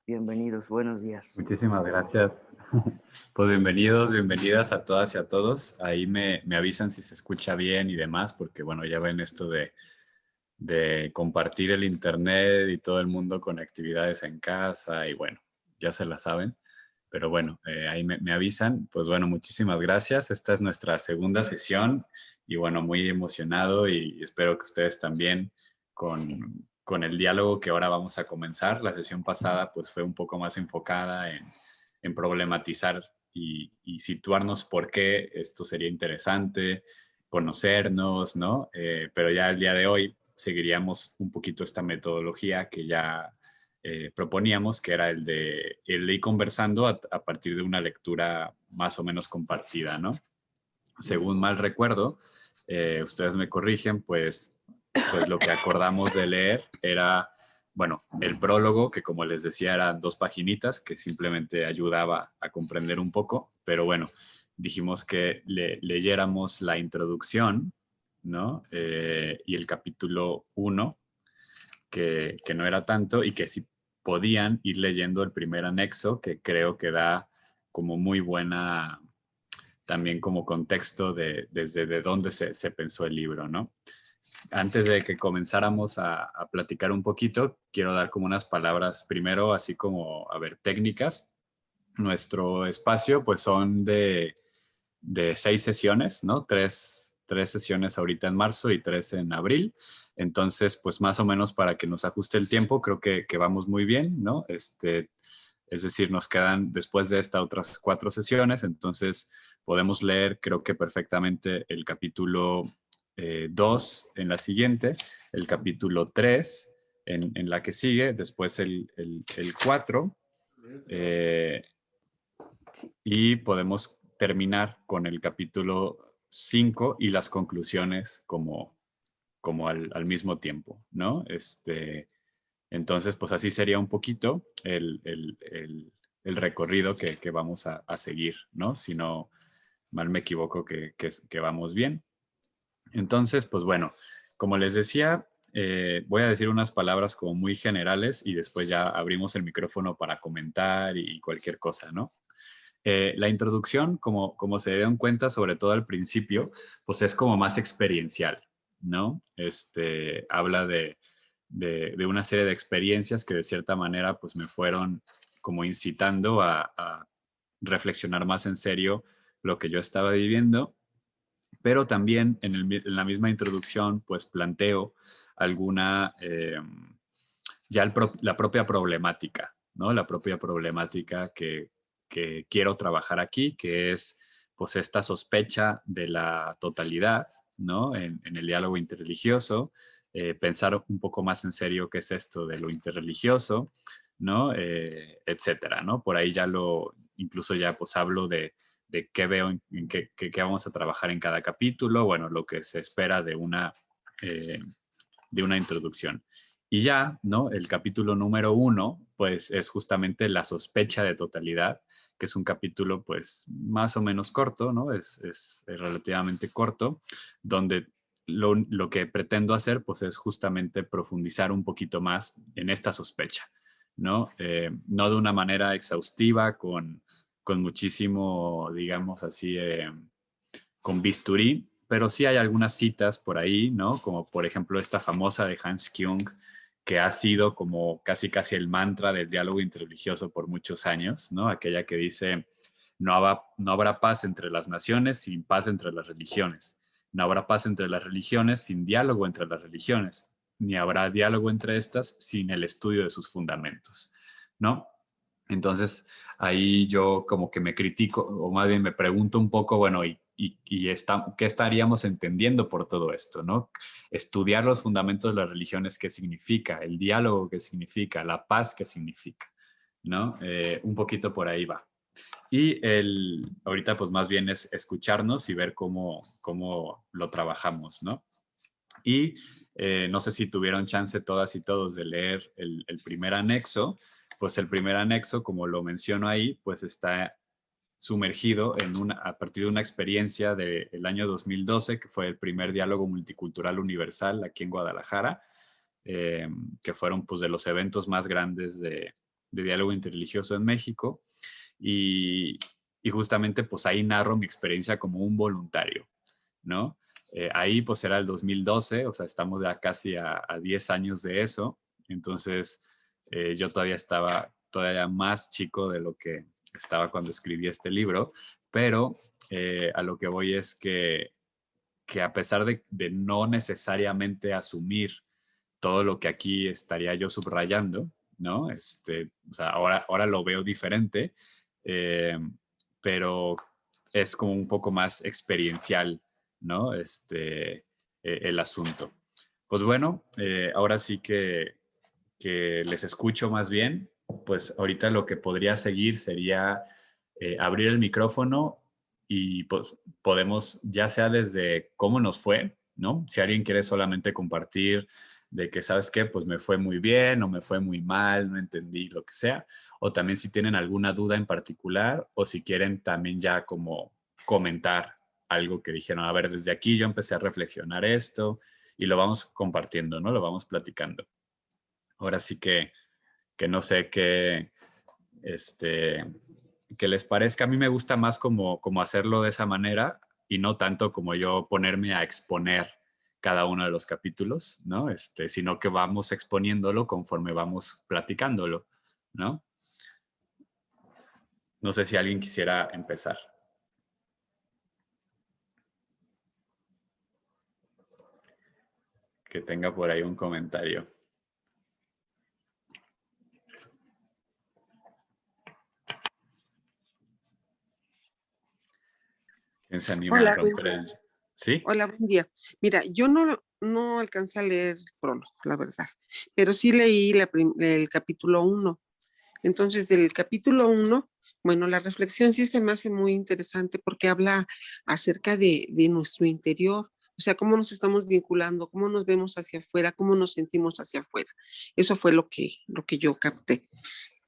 Bienvenidos, buenos días. Muchísimas gracias. Pues bienvenidos, bienvenidas a todas y a todos. Ahí me avisan si se escucha bien y demás, porque bueno, ya ven esto de compartir el internet y todo el mundo con actividades en casa y bueno, ya se la saben. Pero bueno, ahí me avisan. Pues bueno, muchísimas gracias. Esta es nuestra segunda sesión y bueno, muy emocionado y espero que ustedes también con el diálogo que ahora vamos a comenzar. La sesión pasada pues fue un poco más enfocada en problematizar y situarnos por qué esto sería interesante, conocernos, ¿no? Pero ya el día de hoy seguiríamos un poquito esta metodología que ya proponíamos, que era el de ir conversando a partir de una lectura más o menos compartida, ¿no? Según mal recuerdo, ustedes me corrigen, pues lo que acordamos de leer era, bueno, el prólogo, que como les decía eran 2 paginitas, que simplemente ayudaba a comprender un poco, pero bueno, dijimos que leyéramos la introducción, ¿no? Y el capítulo 1, que no era tanto, y que si podían ir leyendo el primer anexo, que creo que da como muy buena también como contexto desde de dónde se pensó el libro, ¿no? Antes de que comenzáramos a platicar un poquito, quiero dar como unas palabras primero, así como, a ver, técnicas. Nuestro espacio, pues son de 6 sesiones, ¿no? Tres sesiones ahorita en marzo y 3 en abril. Entonces, pues más o menos para que nos ajuste el tiempo, creo que vamos muy bien, ¿no? Es decir, nos quedan después de esta otras 4 sesiones, entonces podemos leer, creo que perfectamente, el capítulo 2 en la siguiente, el capítulo 3 en la que sigue, después el 4, y podemos terminar con el capítulo 5 y las conclusiones como al mismo tiempo, ¿no? Entonces, pues así sería un poquito el recorrido que vamos a seguir, ¿no? Si no mal me equivoco que vamos bien. Entonces, pues bueno, como les decía, voy a decir unas palabras como muy generales y después ya abrimos el micrófono para comentar y cualquier cosa, ¿no? La introducción, como se dieron cuenta, sobre todo al principio, pues es como más experiencial, ¿no? Habla de una serie de experiencias que de cierta manera pues me fueron como incitando a reflexionar más en serio lo que yo estaba viviendo, pero también en la misma introducción pues planteo alguna, ya la propia problemática, ¿no? La propia problemática que quiero trabajar aquí, que es pues esta sospecha de la totalidad, ¿no? En el diálogo interreligioso, pensar un poco más en serio qué es esto de lo interreligioso, ¿no? Etcétera, ¿no? Por ahí incluso ya pues hablo de qué veo, en qué vamos a trabajar en cada capítulo, bueno, lo que se espera de una introducción. Y ya, ¿no? El capítulo número 1, pues es justamente la sospecha de totalidad, que es un capítulo, pues, más o menos corto, ¿no? Es relativamente corto, donde lo que pretendo hacer, pues, es justamente profundizar un poquito más en esta sospecha, ¿no? No de una manera exhaustiva, con muchísimo, digamos así, con bisturí, pero sí hay algunas citas por ahí, ¿no? Como por ejemplo esta famosa de Hans Küng, que ha sido como casi casi el mantra del diálogo interreligioso por muchos años, ¿no? Aquella que dice, no habrá paz entre las naciones sin paz entre las religiones. No habrá paz entre las religiones sin diálogo entre las religiones. Ni habrá diálogo entre estas sin el estudio de sus fundamentos, ¿no? Entonces, ahí yo como que me critico, o más bien me pregunto un poco, bueno, ¿qué estaríamos entendiendo por todo esto, ¿no? Estudiar los fundamentos de las religiones, ¿qué significa? El diálogo, ¿qué significa? La paz, ¿qué significa? ¿No? Un poquito por ahí va. Y ahorita pues más bien es escucharnos y ver cómo lo trabajamos, ¿no? Y no sé si tuvieron chance todas y todos de leer el primer anexo, pues el primer anexo, como lo menciono ahí, pues está sumergido a partir de una experiencia del año 2012, que fue el primer diálogo multicultural universal aquí en Guadalajara, que fueron pues de los eventos más grandes de diálogo interreligioso en México y, y justamente pues ahí narro mi experiencia como un voluntario, ¿no? Ahí pues era el 2012, o sea, estamos ya casi a 10 años de eso, entonces yo todavía estaba todavía más chico de lo que estaba cuando escribí este libro, pero a lo que voy es que a pesar de no necesariamente asumir todo lo que aquí estaría yo subrayando, ¿no? O sea, ahora lo veo diferente, eh, pero es como un poco más experiencial, ¿no? El asunto. Pues bueno, ahora sí que les escucho más bien, pues ahorita lo que podría seguir sería abrir el micrófono y pues, podemos, ya sea desde cómo nos fue, ¿no? Si alguien quiere solamente compartir de que, ¿sabes qué? Pues me fue muy bien o me fue muy mal, no entendí lo que sea. O también si tienen alguna duda en particular o si quieren también ya como comentar algo que dijeron, a ver, desde aquí yo empecé a reflexionar esto y lo vamos compartiendo, ¿no? Lo vamos platicando. Ahora sí que no sé qué, este, que les parezca. A mí me gusta más como hacerlo de esa manera y no tanto como yo ponerme a exponer cada uno de los capítulos, ¿no? Sino que vamos exponiéndolo conforme vamos platicándolo, ¿no? No sé si alguien quisiera empezar. Que tenga por ahí un comentario. ¿Quién se anima a Hola, romper el... ¿Sí? hola, buen día. Mira, yo no alcancé a leer el prólogo, la verdad, pero sí leí el capítulo 1. Entonces, del capítulo 1, bueno, la reflexión sí se me hace muy interesante porque habla acerca de nuestro interior, o sea, cómo nos estamos vinculando, cómo nos vemos hacia afuera, cómo nos sentimos hacia afuera. Eso fue lo que yo capté.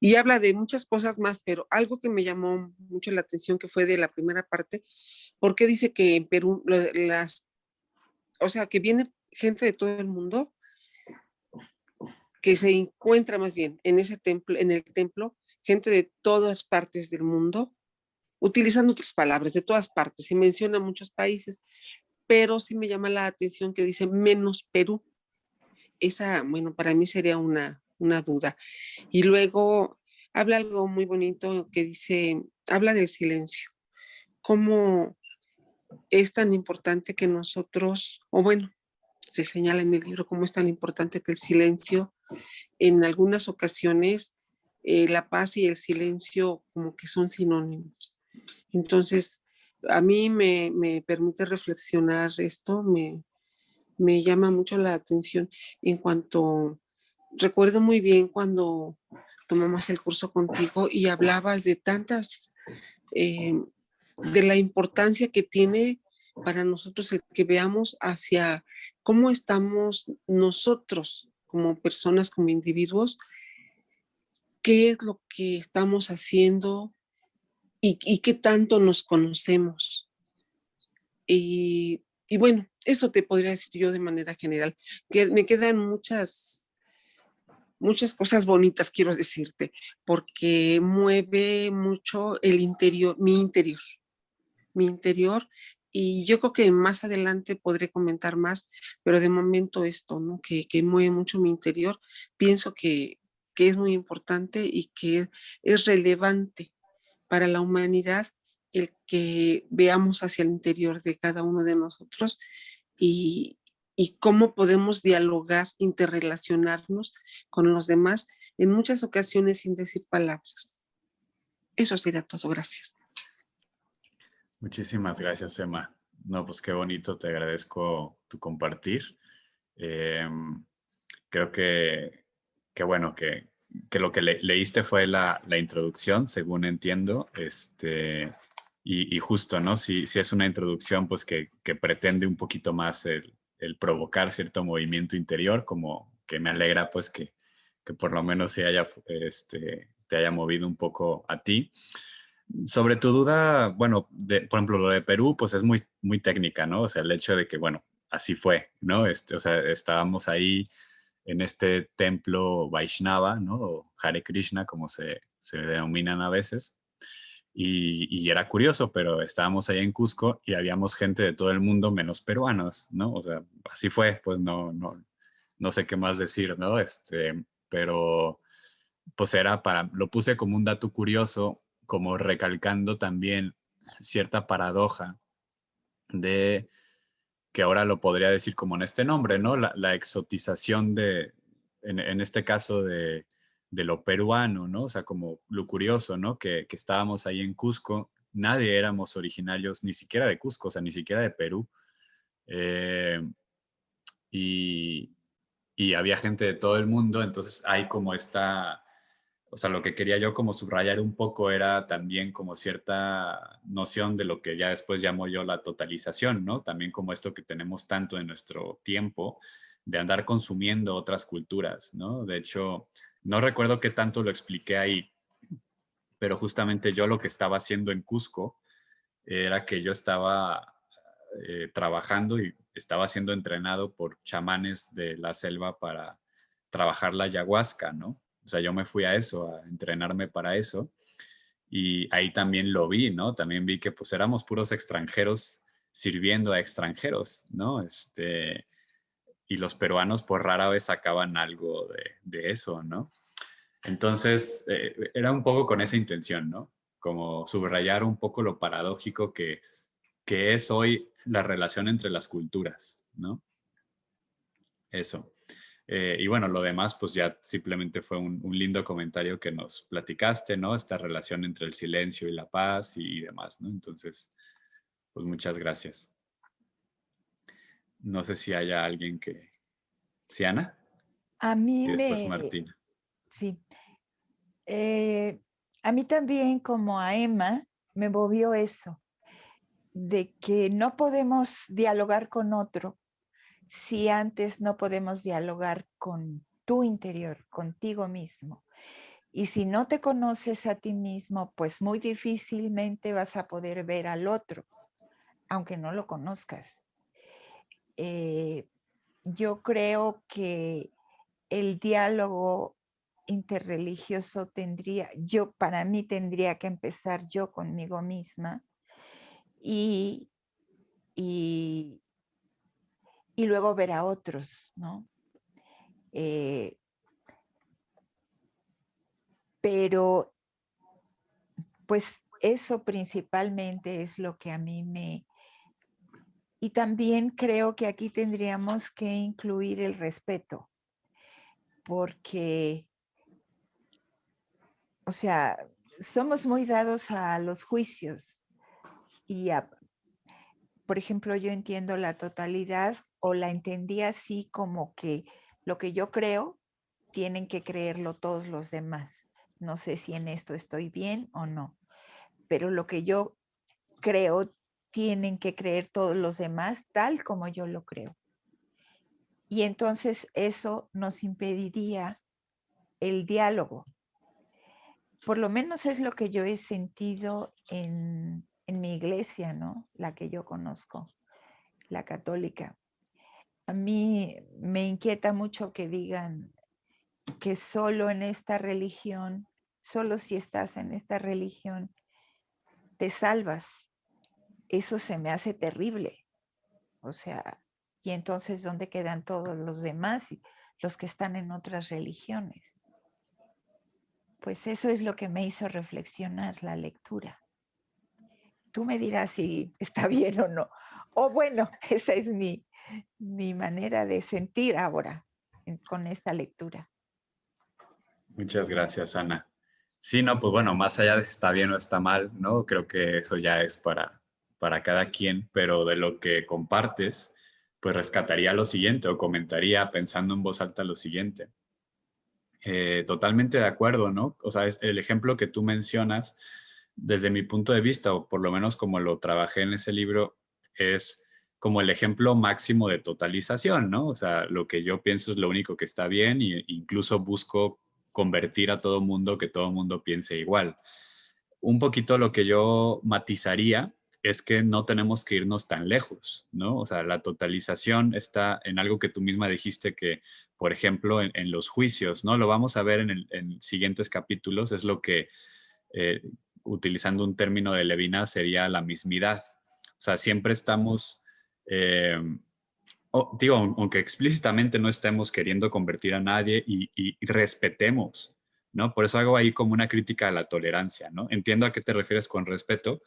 Y habla de muchas cosas más, pero algo que me llamó mucho la atención que fue de la primera parte, porque dice que en Perú o sea, que viene gente de todo el mundo, que se encuentra más bien en ese templo, en el templo, gente de todas partes del mundo, utilizando otras palabras, de todas partes, y menciona muchos países, pero sí me llama la atención que dice menos Perú. Esa, bueno, para mí sería una duda. Y luego habla algo muy bonito que dice, habla del silencio, cómo es tan importante que nosotros, o bueno, se señala en el libro cómo es tan importante que el silencio, en algunas ocasiones, la paz y el silencio como que son sinónimos. Entonces, a mí me permite reflexionar esto, me llama mucho la atención en cuanto, recuerdo muy bien cuando tomamos el curso contigo y hablabas de tantas, eh, de la importancia que tiene para nosotros el que veamos hacia cómo estamos nosotros como personas, como individuos, qué es lo que estamos haciendo y qué tanto nos conocemos. Y bueno, eso te podría decir yo de manera general, que me quedan muchas cosas bonitas, quiero decirte, porque mueve mucho el interior, mi interior, y yo creo que más adelante podré comentar más, pero de momento esto, ¿no? Que mueve mucho mi interior, pienso que es muy importante y que es relevante para la humanidad el que veamos hacia el interior de cada uno de nosotros y, y cómo podemos dialogar, interrelacionarnos con los demás en muchas ocasiones sin decir palabras. Eso sería todo. Gracias. Muchísimas gracias, Emma. No, pues qué bonito, te agradezco tu compartir. Eh, Creo que bueno, que lo que leíste fue la introducción, según entiendo, y justo, ¿no? Si es una introducción, pues que pretende un poquito más el provocar cierto movimiento interior, como que me alegra, pues que por lo menos te haya movido un poco a ti. Sobre tu duda, bueno, por ejemplo, lo de Perú, pues es muy, muy técnica, ¿no? O sea, el hecho de que, bueno, así fue, ¿no? O sea, estábamos ahí en este templo Vaishnava, ¿no? O Hare Krishna, como se denominan a veces. Y era curioso, pero estábamos ahí en Cusco y habíamos gente de todo el mundo menos peruanos, ¿no? O sea, así fue, pues no sé qué más decir, ¿no? Pero pues lo puse como un dato curioso, como recalcando también cierta paradoja de que ahora lo podría decir como en este nombre, ¿no? La exotización en este caso de lo peruano, ¿no? O sea, como lo curioso, ¿no? Que estábamos ahí en Cusco, nadie éramos originarios ni siquiera de Cusco, o sea, ni siquiera de Perú. Eh, y, y había gente de todo el mundo, entonces hay como o sea, lo que quería yo como subrayar un poco era también como cierta noción de lo que ya después llamo yo la totalización, ¿no? También como esto que tenemos tanto en nuestro tiempo de andar consumiendo otras culturas, ¿no? De hecho, no recuerdo qué tanto lo expliqué ahí, pero justamente yo lo que estaba haciendo en Cusco era que yo estaba trabajando y estaba siendo entrenado por chamanes de la selva para trabajar la ayahuasca, ¿no? O sea, yo me fui a eso, a entrenarme para eso. Y ahí también lo vi, ¿no? También vi que pues éramos puros extranjeros sirviendo a extranjeros, ¿no? Y los peruanos por rara vez sacaban algo de eso, ¿no? Entonces, era un poco con esa intención, ¿no? Como subrayar un poco lo paradójico que es hoy la relación entre las culturas, ¿no? Eso. Y bueno, lo demás, pues ya simplemente fue un lindo comentario que nos platicaste, ¿no? Esta relación entre el silencio y la paz y demás, ¿no? Entonces, pues muchas gracias. No sé si haya alguien que... ¿Sí, Ana? A mí Y después me, Martina. sí, a mí también como a Emma me movió eso, de que no podemos dialogar con otro si antes no podemos dialogar con tu interior, contigo mismo. Y si no te conoces a ti mismo, pues muy difícilmente vas a poder ver al otro, aunque no lo conozcas. Yo creo que el diálogo interreligioso para mí tendría que empezar yo conmigo misma y, y, y luego ver a otros, ¿no? Pero pues eso principalmente es lo que a mí me... Y también creo que aquí tendríamos que incluir el respeto, porque, o sea, somos muy dados a los juicios y por ejemplo, yo entiendo la totalidad o la entendí así como que lo que yo creo tienen que creerlo todos los demás. No sé si en esto estoy bien o no, pero lo que yo creo tienen que creer todos los demás tal como yo lo creo. Y entonces eso nos impediría el diálogo. Por lo menos es lo que yo he sentido en mi iglesia, ¿no? La que yo conozco, la católica. A mí me inquieta mucho que digan que solo en esta religión, solo si estás en esta religión, te salvas. Eso se me hace terrible. O sea, y entonces, ¿dónde quedan todos los demás, los que están en otras religiones? Pues eso es lo que me hizo reflexionar la lectura. Tú me dirás si está bien o no. O bueno, esa es mi manera de sentir ahora con esta lectura. Muchas gracias, Ana. Sí, no, pues bueno, más allá de si está bien o está mal, ¿no? Creo que eso ya es para cada quien, pero de lo que compartes, pues rescataría lo siguiente o comentaría pensando en voz alta lo siguiente. Totalmente de acuerdo, ¿no? O sea, el ejemplo que tú mencionas, desde mi punto de vista, o por lo menos como lo trabajé en ese libro, es como el ejemplo máximo de totalización, ¿no? O sea, lo que yo pienso es lo único que está bien e incluso busco convertir a todo mundo, que todo mundo piense igual. Un poquito lo que yo matizaría es que no tenemos que irnos tan lejos, ¿no? O sea, la totalización está en algo que tú misma dijiste que, por ejemplo, en los juicios, ¿no? Lo vamos a ver en siguientes capítulos, es lo que, eh, utilizando un término de Levinas, sería la mismidad. O sea, siempre estamos, eh, digo, aunque explícitamente no estemos queriendo convertir a nadie y respetemos, ¿no? Por eso hago ahí como una crítica a la tolerancia, ¿no? Entiendo a qué te refieres con respeto,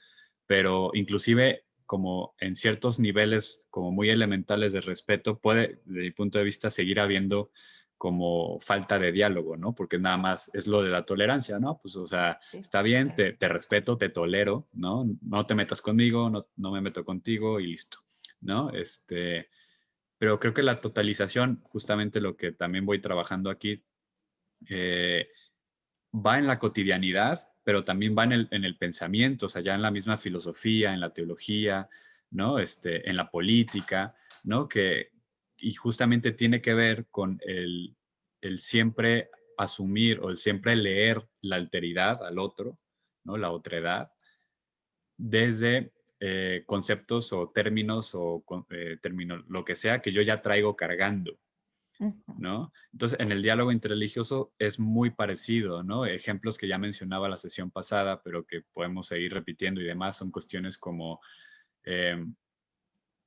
pero inclusive como en ciertos niveles como muy elementales de respeto puede, desde mi punto de vista, seguir habiendo como falta de diálogo, ¿no? Porque nada más es lo de la tolerancia, ¿no? Pues, o sea, Sí, está bien, claro. te respeto, te tolero, ¿no? No te metas conmigo, no me meto contigo y listo, ¿no? Pero creo que la totalización, justamente lo que también voy trabajando aquí, eh, va en la cotidianidad, pero también va en el pensamiento, o sea, ya en la misma filosofía, en la teología, ¿no? En la política, ¿no? Y justamente tiene que ver con el siempre asumir o el siempre leer la alteridad al otro, ¿no? La otredad, desde conceptos o términos o lo que sea que yo ya traigo cargando, Ujú. ¿no? Entonces, en el diálogo interreligioso es muy parecido, ¿no? Ejemplos que ya mencionaba la sesión pasada, pero que podemos seguir repitiendo y demás, son cuestiones como, eh,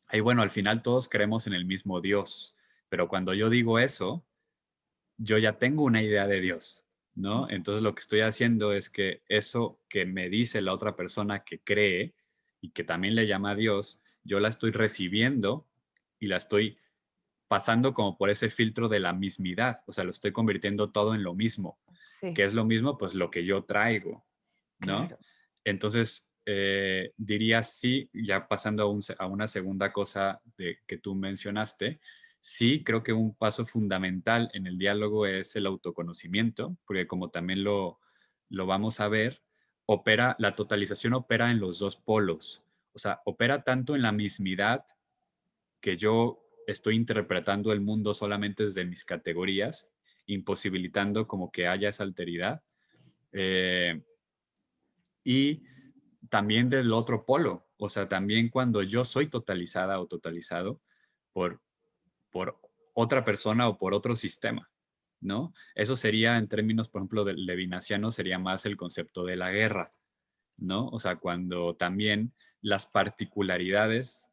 ay, bueno, al final todos creemos en el mismo Dios, pero cuando yo digo eso, yo ya tengo una idea de Dios, ¿no? Ujú. Entonces lo que estoy haciendo es que eso que me dice la otra persona que cree y que también le llama a Dios, yo la estoy recibiendo y la estoy pasando como por ese filtro de la mismidad, o sea, lo estoy convirtiendo todo en lo mismo. ¿Qué Sí, es lo mismo? Pues lo que yo traigo, ¿no? claro. Entonces, diría sí, ya pasando a una segunda cosa que tú mencionaste, sí creo que un paso fundamental en el diálogo es el autoconocimiento, porque como también lo vamos a ver, la totalización opera en los dos polos, o sea, opera tanto en la mismidad que yo estoy interpretando el mundo solamente desde mis categorías, imposibilitando como que haya esa alteridad. Eh, y también del otro polo, o sea, también cuando yo soy totalizada o totalizado por, por otra persona o por otro sistema, ¿no? Eso sería en términos, por ejemplo, del levinasiano, sería más el concepto de la guerra, ¿no? O sea, cuando también las particularidades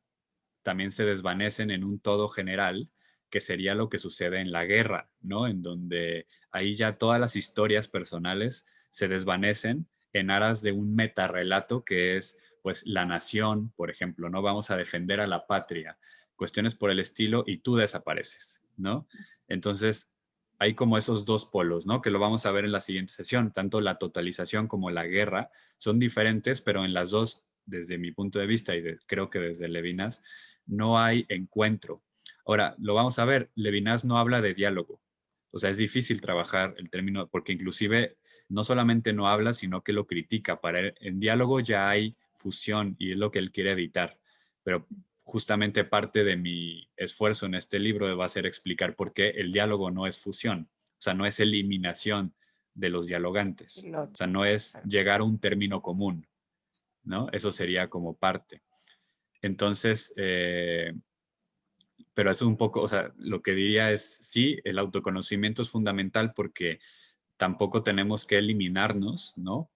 también se desvanecen en un todo general, que sería lo que sucede en la guerra, ¿no? En donde ahí ya todas las historias personales se desvanecen en aras de un metarrelato que es, pues, la nación, por ejemplo, ¿no? Vamos a defender a la patria, cuestiones por el estilo, y tú desapareces, ¿no? Entonces, hay como esos dos polos, ¿no? Que lo vamos a ver en la siguiente sesión, tanto la totalización como la guerra son diferentes, pero en las dos, desde mi punto de vista y creo que desde Levinas, no hay encuentro. Ahora, lo vamos a ver, Levinas no habla de diálogo. O sea, es difícil trabajar el término porque inclusive no solamente no habla, sino que lo critica. Para él, en diálogo ya hay fusión y es lo que él quiere evitar. Pero justamente parte de mi esfuerzo en este libro va a ser explicar por qué el diálogo no es fusión. O sea, no es eliminación de los dialogantes. El O sea, otro. no es Claro. llegar a un término común, ¿no? Eso sería como parte. Entonces, pero es un poco, o sea, lo que diría es, sí, el autoconocimiento es fundamental porque tampoco tenemos que eliminarnos, ¿no?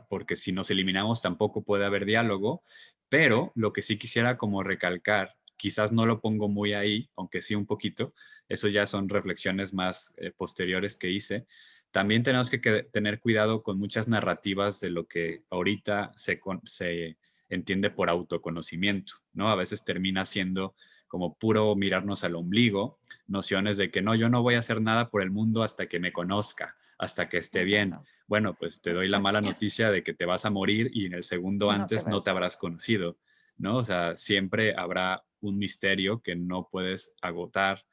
Porque si nos eliminamos tampoco puede haber diálogo, pero lo que sí quisiera como recalcar, quizás no lo pongo muy ahí, aunque sí un poquito, eso ya son reflexiones más posteriores que hice. También tenemos que tener cuidado con muchas narrativas de lo que ahorita se entiende por autoconocimiento, ¿no? A veces termina siendo como puro mirarnos al ombligo, nociones de que no, yo no voy a hacer nada por el mundo hasta que me conozca, hasta que esté No, bien. no. Bueno, pues te doy la mala noticia de que te vas a morir y en el segundo No te antes no vas. te habrás conocido, ¿no? O sea, siempre habrá un misterio que no puedes agotar,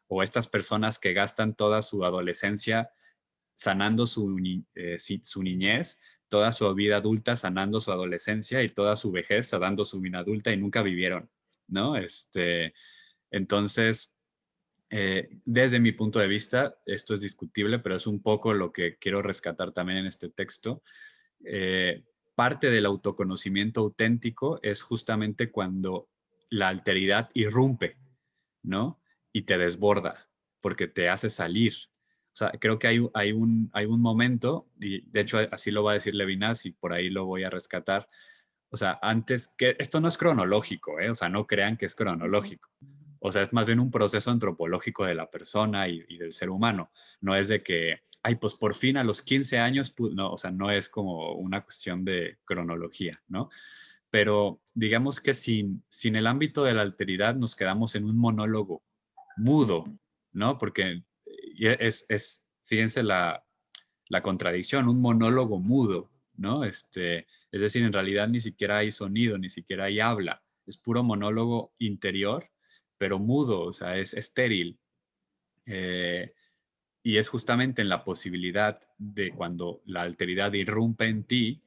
o estas personas que gastan toda su adolescencia sanando su niñez, toda su vida adulta sanando su adolescencia y toda su vejez sanando su vida adulta y nunca vivieron, ¿no? Entonces, desde mi punto de vista, esto es discutible, pero es un poco lo que quiero rescatar también en este texto. Eh, parte del autoconocimiento auténtico es justamente cuando la alteridad irrumpe, ¿no? Y te desborda, porque te hace salir. O sea, creo que hay un momento, y de hecho así lo va a decir Levinas y por ahí lo voy a rescatar. O sea, antes que esto no es cronológico, ¿eh? O sea, no crean que es cronológico. O sea, es más bien un proceso antropológico de la persona y del ser humano. No es de que, ay, pues por fin a los 15 años, no, o sea, no es como una cuestión de cronología, ¿no? Pero digamos que sin el ámbito de la alteridad nos quedamos en un monólogo mudo, ¿no? Porque fíjense la contradicción, un monólogo mudo, ¿no? Es decir, en realidad ni siquiera hay sonido, ni siquiera hay habla, es puro monólogo interior, pero mudo, o sea, es estéril. Eh, y es justamente en la posibilidad de cuando la alteridad irrumpe en ti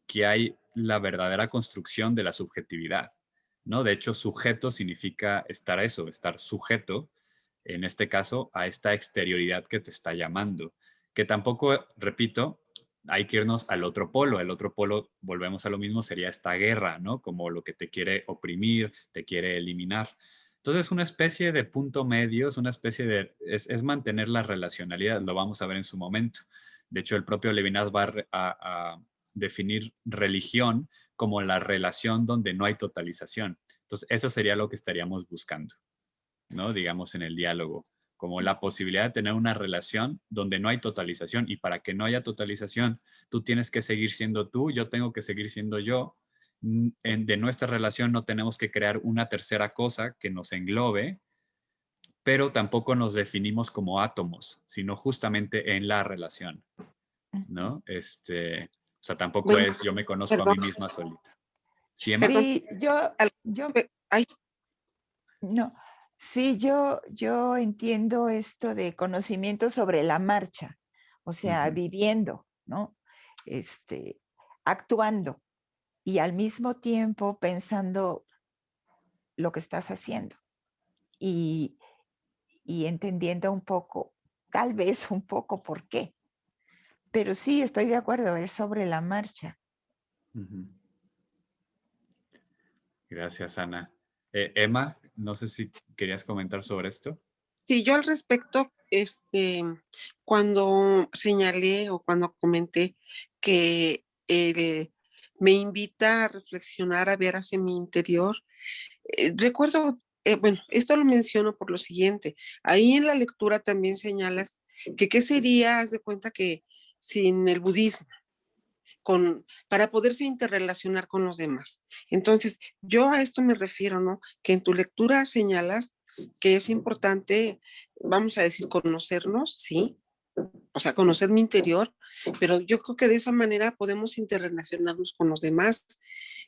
que hay la verdadera construcción de la subjetividad, ¿no? De hecho, sujeto significa estar eso, estar sujeto, en este caso, a esta exterioridad que te está llamando, que tampoco, repito, hay que irnos al otro polo. El otro polo, volvemos a lo mismo, sería esta guerra, ¿no? Como lo que te quiere oprimir, te quiere eliminar. Entonces, es una especie de punto medio, es una especie de, es mantener la relacionalidad, lo vamos a ver en su momento. De hecho, el propio Levinas va a definir religión como la relación donde no hay totalización. Entonces, eso sería lo que estaríamos buscando, ¿no? Digamos, en el diálogo, como la posibilidad de tener una relación donde no hay totalización. Y para que no haya totalización, tú tienes que seguir siendo tú, yo tengo que seguir siendo yo. De nuestra relación no tenemos que crear una tercera cosa que nos englobe, pero tampoco nos definimos como átomos, sino justamente en la relación, ¿no? O sea, tampoco Bueno, es yo me conozco a perdón, mí misma solita. ¿Sí, Emma? perdón. Sí, yo, Ay, no, sí, yo entiendo esto de conocimiento sobre la marcha, o sea, Ujú. viviendo, ¿no? Este, actuando y al mismo tiempo pensando lo que estás haciendo y, y entendiendo un poco, tal vez un poco por qué. Pero sí, estoy de acuerdo, es sobre la marcha. Ujú. Gracias, Ana. Emma, no sé si querías comentar sobre esto. sí, yo al respecto, cuando señalé o cuando comenté que me invita a reflexionar, a ver hacia mi interior, recuerdo, bueno, esto lo menciono por lo siguiente, ahí en la lectura también señalas que qué sería, haz de cuenta que sin el budismo, para poderse interrelacionar con los demás. Entonces, yo a esto me refiero, ¿no? Que en tu lectura señalas que es importante, vamos a decir, conocernos, sí, o sea, conocer mi interior, pero yo creo que de esa manera podemos interrelacionarnos con los demás.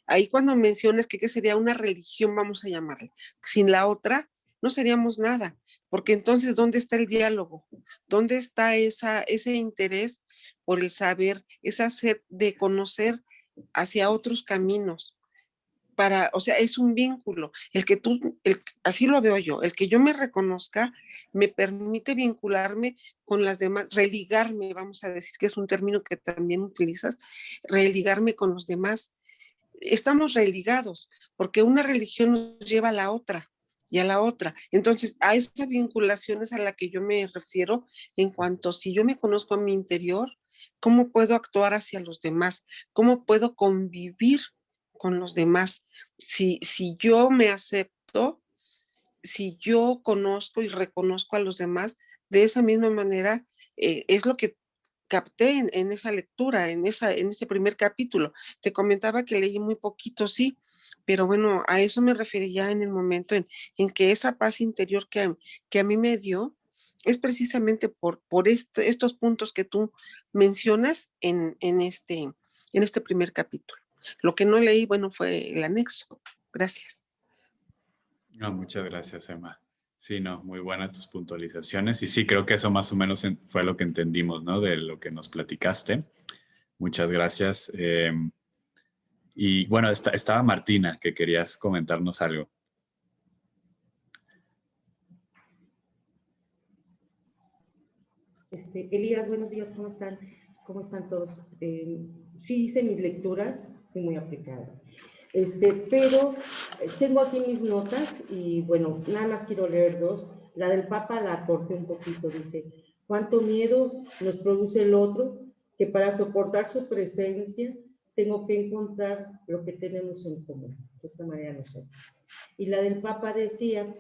Ahí cuando mencionas que qué sería una religión, vamos a llamarle, sin la otra, no seríamos nada, porque entonces, ¿dónde está el diálogo? ¿Dónde está ese interés por el saber, esa sed de conocer hacia otros caminos? O sea, es un vínculo. Así lo veo yo, el que yo me reconozca me permite vincularme con las demás, religarme, vamos a decir que es un término que también utilizas, religarme con los demás. Estamos religados, porque una religión nos lleva a la otra y a la otra. Entonces, a esa vinculación es a la que yo me refiero en cuanto si yo me conozco a mi interior, ¿cómo puedo actuar hacia los demás? ¿Cómo puedo convivir con los demás? Si yo me acepto, si yo conozco y reconozco a los demás, de esa misma manera es lo que capté en esa lectura, en ese primer capítulo. Te comentaba que leí muy poquito, sí, pero bueno, a eso me refería en el momento en que esa paz interior que a mí me dio es precisamente por estos puntos que tú mencionas en este primer capítulo. Lo que no leí, bueno, fue el anexo. Gracias. No, muchas gracias, Emma. Sí, no, muy buenas tus puntualizaciones. Y sí, creo que eso más o menos fue lo que entendimos, ¿no? De lo que nos platicaste. Muchas gracias. Y bueno, estaba Martina, que querías comentarnos algo. Elías, buenos días, ¿cómo están? ¿Cómo están todos? Sí hice mis lecturas, fui muy aplicada. Pero tengo aquí mis notas y bueno, nada más quiero leer dos. La del Papa la corté un poquito, dice, ¿cuánto miedo nos produce el otro? Que para soportar su presencia tengo que encontrar lo que tenemos en común. De esta manera no sé. Y la del Papa decía,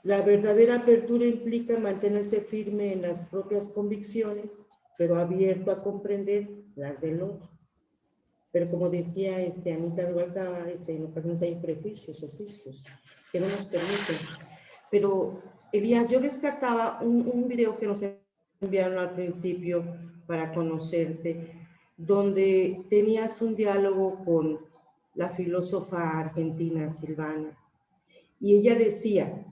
la verdadera apertura implica mantenerse firme en las propias convicciones, pero abierto a comprender las del otro. Pero como decía Anita Dualda, en ocasiones hay prejuicios o juicios que no nos permiten. Pero, Elías, yo rescataba un video que nos enviaron al principio para conocerte, donde tenías un diálogo con la filósofa argentina Silvana. Y ella decía,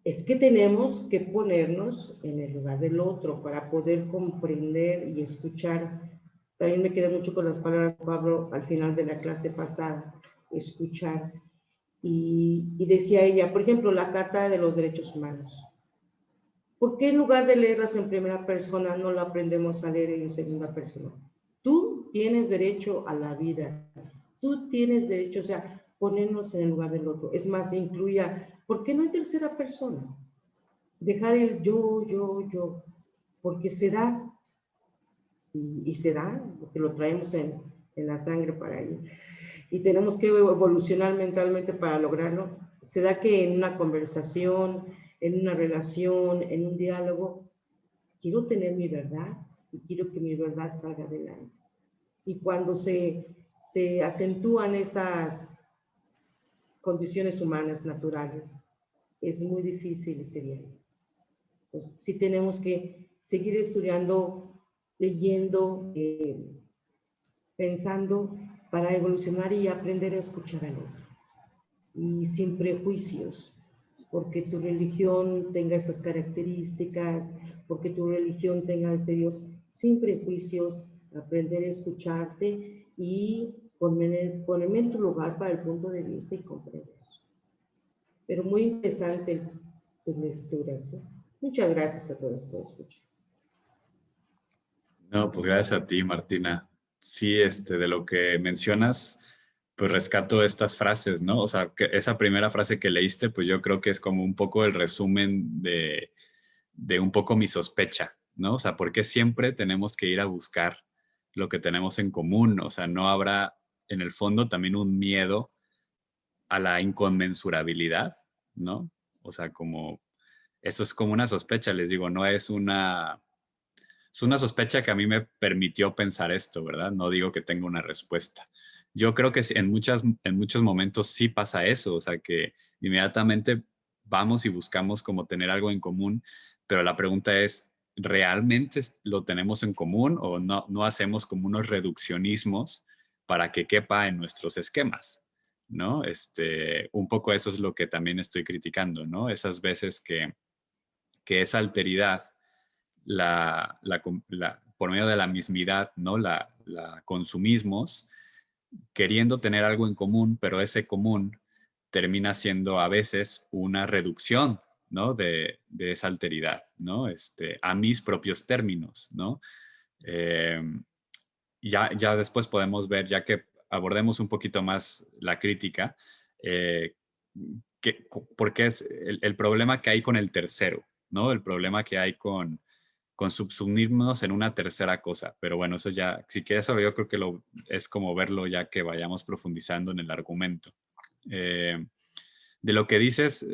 es que tenemos que ponernos en el lugar del otro para poder comprender y escuchar. También me quedé mucho con las palabras de Pablo al final de la clase pasada, escuchar. Y decía ella, por ejemplo, la Carta de los Derechos Humanos. ¿Por qué en lugar de leerlas en primera persona no la aprendemos a leer en segunda persona? Tú tienes derecho a la vida. Tú tienes derecho, o sea, ponernos en el lugar del otro. Es más, incluía, ¿por qué no en tercera persona? Dejar el yo, porque se da, y se da, porque lo traemos en la sangre para ello. Y tenemos que evolucionar mentalmente para lograrlo. Se da que en una conversación, en una relación, en un diálogo, quiero tener mi verdad y quiero que mi verdad salga adelante. Y cuando se acentúan estas condiciones humanas naturales, es muy difícil ese diálogo. Pues sí tenemos que seguir estudiando, leyendo, pensando para evolucionar y aprender a escuchar al otro. Y sin prejuicios, porque tu religión tenga estas características, porque tu religión tenga este Dios, sin prejuicios, aprender a escucharte y ponerme en tu lugar para el punto de vista y comprender. Pero muy interesante tus lecturas, ¿eh? Muchas gracias a todos por escuchar. No, pues gracias a ti, Martina. Sí, de lo que mencionas, pues rescato estas frases, ¿no? O sea, que esa primera frase que leíste, pues yo creo que es como un poco el resumen de un poco mi sospecha, ¿no? O sea, porque siempre tenemos que ir a buscar lo que tenemos en común. O sea, no habrá en el fondo también un miedo a la inconmensurabilidad, ¿no? O sea, como eso es como una sospecha, les digo, no es una... Es una sospecha que a mí me permitió pensar esto, ¿verdad? No digo que tenga una respuesta. Yo creo que en muchos momentos sí pasa eso, o sea, que inmediatamente vamos y buscamos como tener algo en común, pero la pregunta es, ¿realmente lo tenemos en común o no hacemos como unos reduccionismos para que quepa en nuestros esquemas? ¿No? Un poco eso es lo que también estoy criticando, ¿no? Esas veces que esa alteridad por medio de la mismidad, ¿no? La consumimos queriendo tener algo en común, pero ese común termina siendo a veces una reducción, ¿no? De esa alteridad, ¿no? A mis propios términos, ¿no? Ya después podemos ver, ya que abordemos un poquito más la crítica, porque es el problema que hay con el tercero, ¿no? El problema que hay con subsumirnos en una tercera cosa. Pero bueno, eso ya, si quieres, yo creo que es como verlo ya que vayamos profundizando en el argumento. De lo que dices,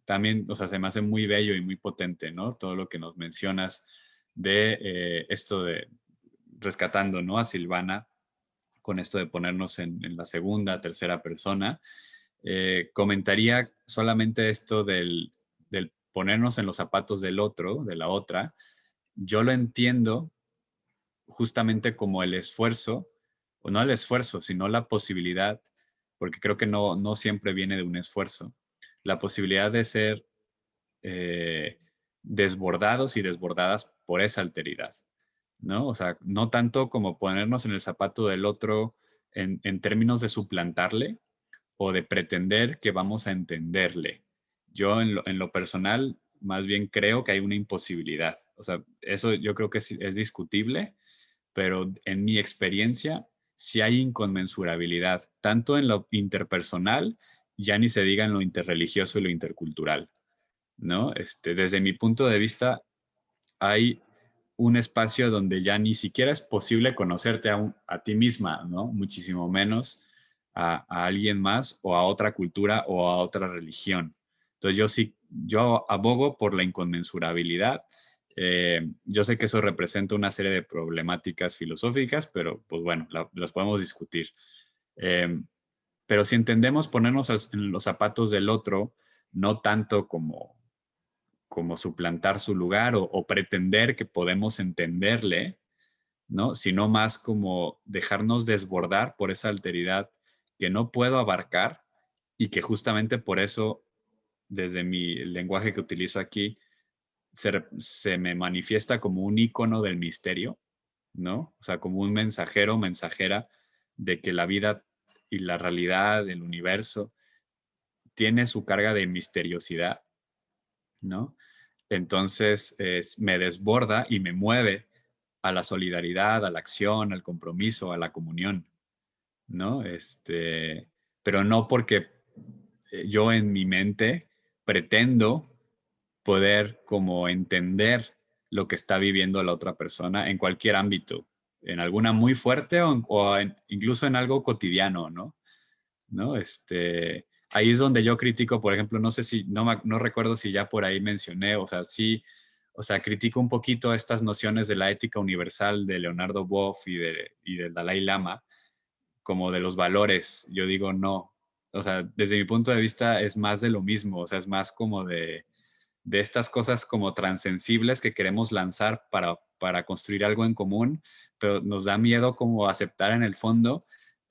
también, o sea, se me hace muy bello y muy potente, ¿no? Todo lo que nos mencionas de esto de rescatando, ¿no? A Silvana con esto de ponernos en la segunda, tercera persona. Comentaría solamente esto del ponernos en los zapatos del otro, de la otra. Yo lo entiendo justamente como el esfuerzo, o no el esfuerzo, sino la posibilidad, porque creo que no siempre viene de un esfuerzo, la posibilidad de ser desbordados y desbordadas por esa alteridad, ¿no? O sea, no tanto como ponernos en el zapato del otro en términos de suplantarle o de pretender que vamos a entenderle. Yo en lo personal más bien creo que hay una imposibilidad. O sea, eso yo creo que es discutible, pero en mi experiencia sí hay inconmensurabilidad, tanto en lo interpersonal, ya ni se diga en lo interreligioso y lo intercultural, ¿no? Desde mi punto de vista, hay un espacio donde ya ni siquiera es posible conocerte a ti misma, ¿no? Muchísimo menos a alguien más o a otra cultura o a otra religión. Entonces yo abogo por la inconmensurabilidad. Yo sé que eso representa una serie de problemáticas filosóficas, pero pues bueno, las podemos discutir. Eh, pero si entendemos ponernos en los zapatos del otro, no tanto como suplantar su lugar o pretender que podemos entenderle, ¿no? Sino más como dejarnos desbordar por esa alteridad que no puedo abarcar y que justamente por eso, desde mi lenguaje que utilizo aquí, se me manifiesta como un icono del misterio, ¿no? O sea, como un mensajero, mensajera de que la vida y la realidad del universo tiene su carga de misteriosidad, ¿no? Entonces me desborda y me mueve a la solidaridad, a la acción, al compromiso, a la comunión, ¿no? Pero no porque yo en mi mente pretendo poder como entender lo que está viviendo la otra persona en cualquier ámbito, en alguna muy fuerte incluso en algo cotidiano, ¿no? ¿No? Ahí es donde yo critico, por ejemplo, no sé si, no recuerdo si ya por ahí mencioné, o sea, sí, o sea, critico un poquito estas nociones de la ética universal de Leonardo Boff y del Dalai Lama, como de los valores. Yo digo, no, o sea, desde mi punto de vista es más de lo mismo, o sea, es más como de estas cosas como transensibles que queremos lanzar para construir algo en común, pero nos da miedo como aceptar en el fondo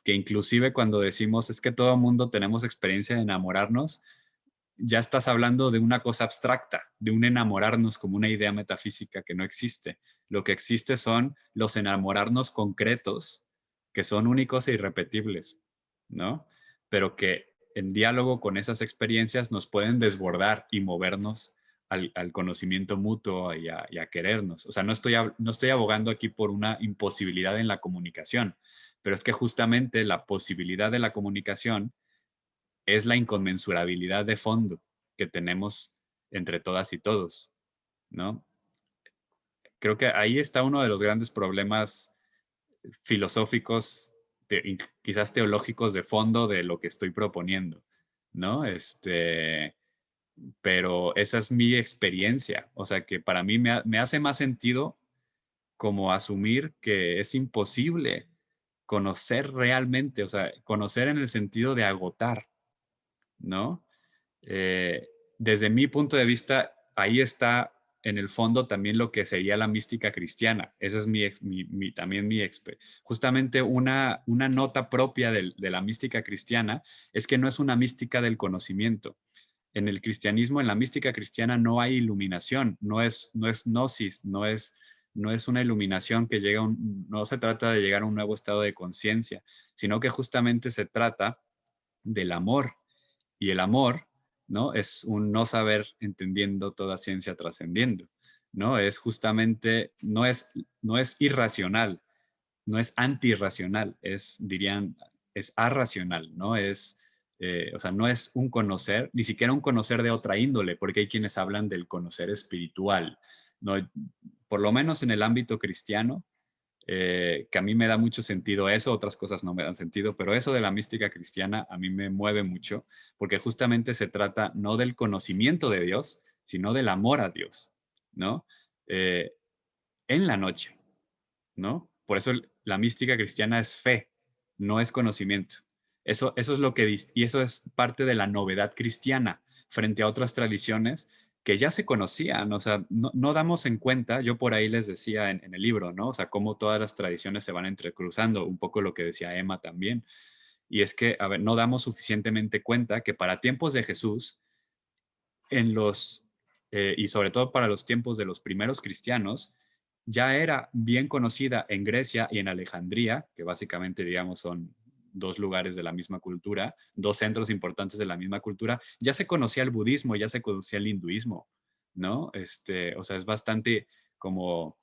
que inclusive cuando decimos es que todo el mundo tenemos experiencia de enamorarnos, ya estás hablando de una cosa abstracta, de un enamorarnos como una idea metafísica que no existe. Lo que existe son los enamorarnos concretos, que son únicos e irrepetibles, ¿no? Pero que en diálogo con esas experiencias nos pueden desbordar y movernos al conocimiento mutuo y a querernos. O sea, no estoy abogando aquí por una imposibilidad en la comunicación, pero es que justamente la posibilidad de la comunicación es la inconmensurabilidad de fondo que tenemos entre todas y todos, ¿no? Creo que ahí está uno de los grandes problemas filosóficos, quizás teológicos de fondo de lo que estoy proponiendo, ¿no? Pero esa es mi experiencia, o sea que para mí me hace más sentido como asumir que es imposible conocer realmente, o sea, conocer en el sentido de agotar, ¿no? Eh, Desde mi punto de vista, ahí está en el fondo también lo que sería la mística cristiana. Esa es también justamente una nota propia de la mística cristiana es que no es una mística del conocimiento. En el cristianismo, en la mística cristiana, no hay iluminación, no es gnosis, no es una iluminación que no se trata de llegar a un nuevo estado de conciencia, sino que justamente se trata del amor. Y el amor, ¿no? Es un no saber entendiendo toda ciencia trascendiendo, ¿no? Es justamente, no es irracional, no es antirracional, dirían, es arracional, ¿no? O sea, no es un conocer, ni siquiera un conocer de otra índole, porque hay quienes hablan del conocer espiritual, ¿no? Por lo menos en el ámbito cristiano, que a mí me da mucho sentido eso, otras cosas no me dan sentido, pero eso de la mística cristiana a mí me mueve mucho, porque justamente se trata no del conocimiento de Dios, sino del amor a Dios, ¿no? En la noche, ¿no? Por eso la mística cristiana es fe, no es conocimiento. Eso es lo que y eso es parte de la novedad cristiana frente a otras tradiciones que ya se conocían, o sea, no damos en cuenta, yo por ahí les decía en el libro, ¿no? O sea, cómo todas las tradiciones se van entrecruzando, un poco lo que decía Emma también, y es que, a ver, no damos suficientemente cuenta que para tiempos de Jesús, y sobre todo para los tiempos de los primeros cristianos, ya era bien conocida en Grecia y en Alejandría, que básicamente, digamos, son dos lugares de la misma cultura, dos centros importantes de la misma cultura, ya se conocía el budismo, ya se conocía el hinduismo, ¿no? O sea, es bastante como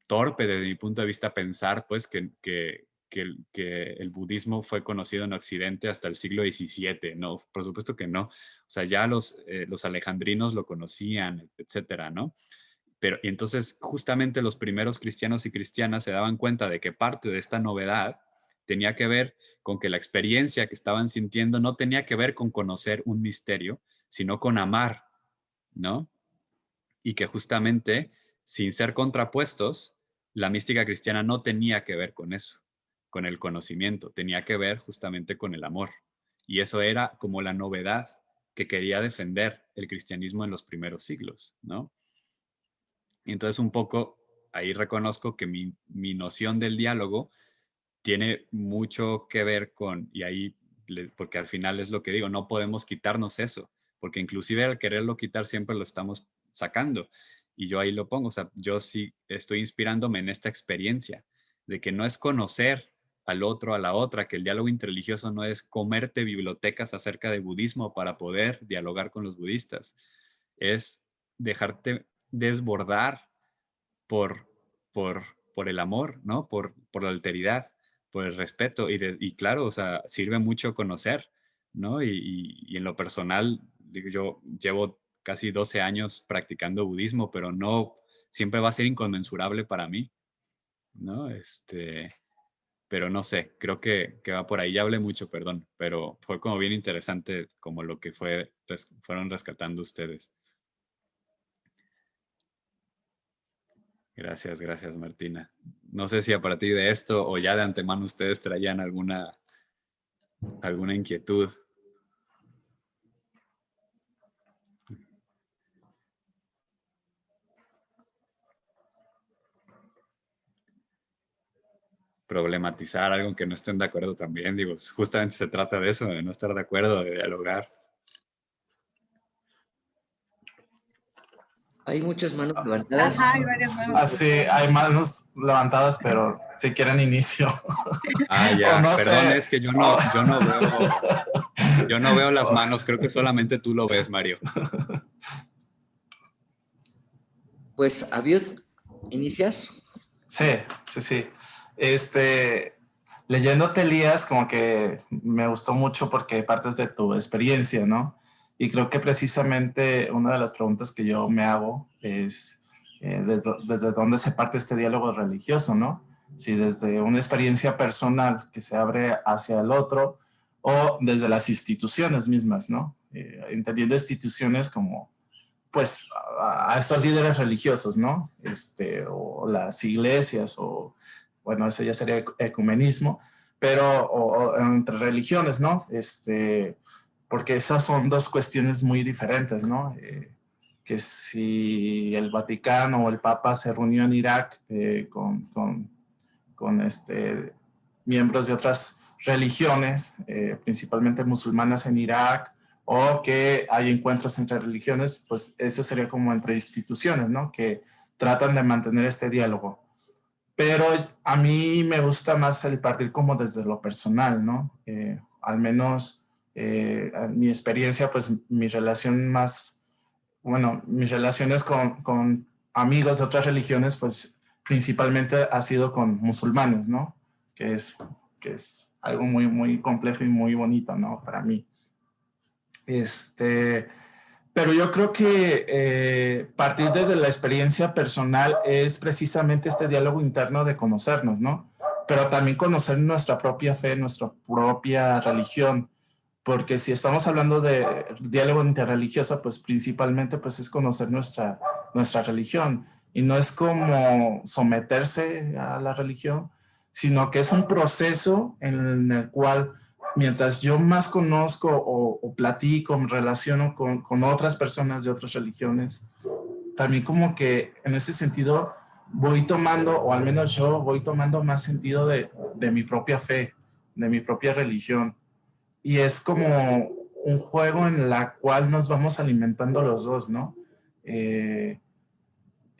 torpe desde mi punto de vista pensar pues que el budismo fue conocido en Occidente hasta el siglo XVII. No, por supuesto que no. O sea, ya los alejandrinos lo conocían, etcétera, ¿no? Pero, y entonces, justamente los primeros cristianos y cristianas se daban cuenta de que parte de esta novedad tenía que ver con que la experiencia que estaban sintiendo no tenía que ver con conocer un misterio, sino con amar, ¿no? Y que justamente, sin ser contrapuestos, la mística cristiana no tenía que ver con eso, con el conocimiento, tenía que ver justamente con el amor. Y eso era como la novedad que quería defender el cristianismo en los primeros siglos, ¿no? Y entonces un poco ahí reconozco que mi noción del diálogo tiene mucho que ver con, y ahí, porque al final es lo que digo, no podemos quitarnos eso, porque inclusive al quererlo quitar siempre lo estamos sacando. Y yo ahí lo pongo, o sea, yo sí estoy inspirándome en esta experiencia de que no es conocer al otro, a la otra, que el diálogo interreligioso no es comerte bibliotecas acerca de budismo para poder dialogar con los budistas, es dejarte desbordar por, por el amor, ¿no? Por la alteridad, por el respeto y claro, o sea, sirve mucho conocer, ¿no? Y en lo personal, digo, yo llevo casi 12 años practicando budismo, pero no, siempre va a ser inconmensurable para mí, ¿no? Pero no sé, creo que va por ahí. Ya hablé mucho, perdón, pero fue como bien interesante como lo que fueron rescatando ustedes. Gracias, gracias, Martina. No sé si a partir de esto o ya de antemano ustedes traían alguna inquietud. Problematizar algo en que no estén de acuerdo también. Digo, justamente se trata de eso, de no estar de acuerdo, de dialogar. Hay muchas manos levantadas. Ajá, hay varias manos. Sí, hay manos levantadas, pero si quieren inicio. Ah, ya, no perdón, sé. es que yo no veo las manos, creo que solamente tú lo ves, Mario. Pues, Abiud, ¿inicias? Sí. Leyéndote, Elías, como que me gustó mucho porque partes de tu experiencia, ¿no? Y creo que precisamente una de las preguntas que yo me hago es desde dónde se parte este diálogo religioso, ¿no? Si desde una experiencia personal que se abre hacia el otro o desde las instituciones mismas, ¿no? Entendiendo instituciones como, pues, a estos líderes religiosos, ¿no? O las iglesias, o, bueno, eso ya sería ecumenismo, pero o entre religiones, ¿no? Porque esas son dos cuestiones muy diferentes, ¿no? Que si el Vaticano o el Papa se reunió en Irak con miembros de otras religiones, principalmente musulmanas en Irak, o que hay encuentros entre religiones, pues eso sería como entre instituciones, ¿no? Que tratan de mantener este diálogo. Pero a mí me gusta más el partir como desde lo personal, ¿no? Al menos mi experiencia, pues mi relación más, bueno, mis relaciones con amigos de otras religiones, pues principalmente ha sido con musulmanes, ¿no? Que es algo muy, muy complejo y muy bonito, ¿no? Para mí. Pero yo creo que partir desde la experiencia personal es precisamente este diálogo interno de conocernos, ¿no? Pero también conocer nuestra propia fe, nuestra propia religión, porque si estamos hablando de diálogo interreligioso, pues principalmente pues es conocer nuestra religión, y no es como someterse a la religión, sino que es un proceso en el cual mientras yo más conozco o platico, me relaciono con otras personas de otras religiones, también como que en ese sentido voy tomando, o al menos yo voy tomando más sentido de mi propia fe, de mi propia religión. Y es como un juego en la cual nos vamos alimentando los dos, ¿no? El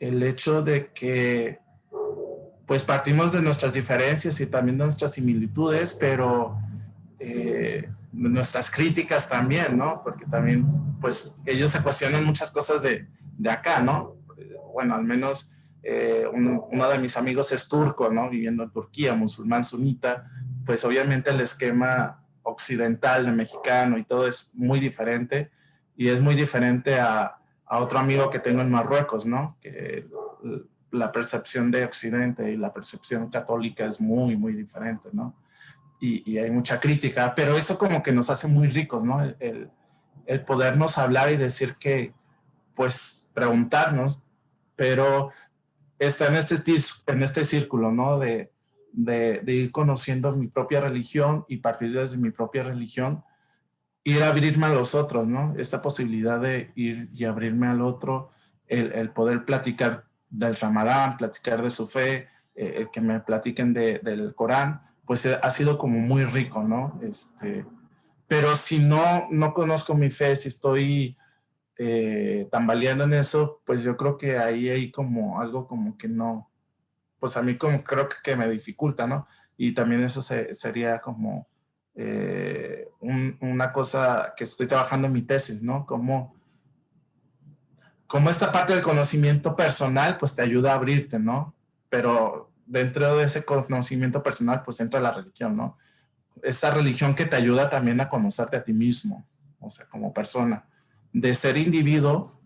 hecho de que pues partimos de nuestras diferencias y también de nuestras similitudes, pero nuestras críticas también, ¿no? Porque también, pues, ellos se cuestionan muchas cosas de acá, ¿no? Bueno, al menos uno de mis amigos es turco, ¿no? Viviendo en Turquía, musulmán sunita, pues obviamente el esquema occidental de mexicano y todo es muy diferente, y es muy diferente a otro amigo que tengo en Marruecos, ¿no? Que la percepción de Occidente y la percepción católica es muy, muy diferente, ¿no? Y hay mucha crítica, pero eso como que nos hace muy ricos, ¿no? El podernos hablar y decir que, pues, preguntarnos, pero está en este círculo, ¿no? De ir conociendo mi propia religión y partir desde mi propia religión, ir a abrirme a los otros, ¿no? Esta posibilidad de ir y abrirme al otro, el poder platicar del Ramadán, platicar de su fe, el que me platiquen del Corán, pues ha sido como muy rico, ¿no? Pero si no conozco mi fe, si estoy tambaleando en eso, pues yo creo que ahí hay como algo como que no, pues a mí como creo que me dificulta, ¿no? Y también eso sería como una cosa que estoy trabajando en mi tesis, ¿no? Como esta parte del conocimiento personal, pues te ayuda a abrirte, ¿no? Pero dentro de ese conocimiento personal, pues entra la religión, ¿no? Esta religión que te ayuda también a conocerte a ti mismo, o sea, como persona. De ser individuo,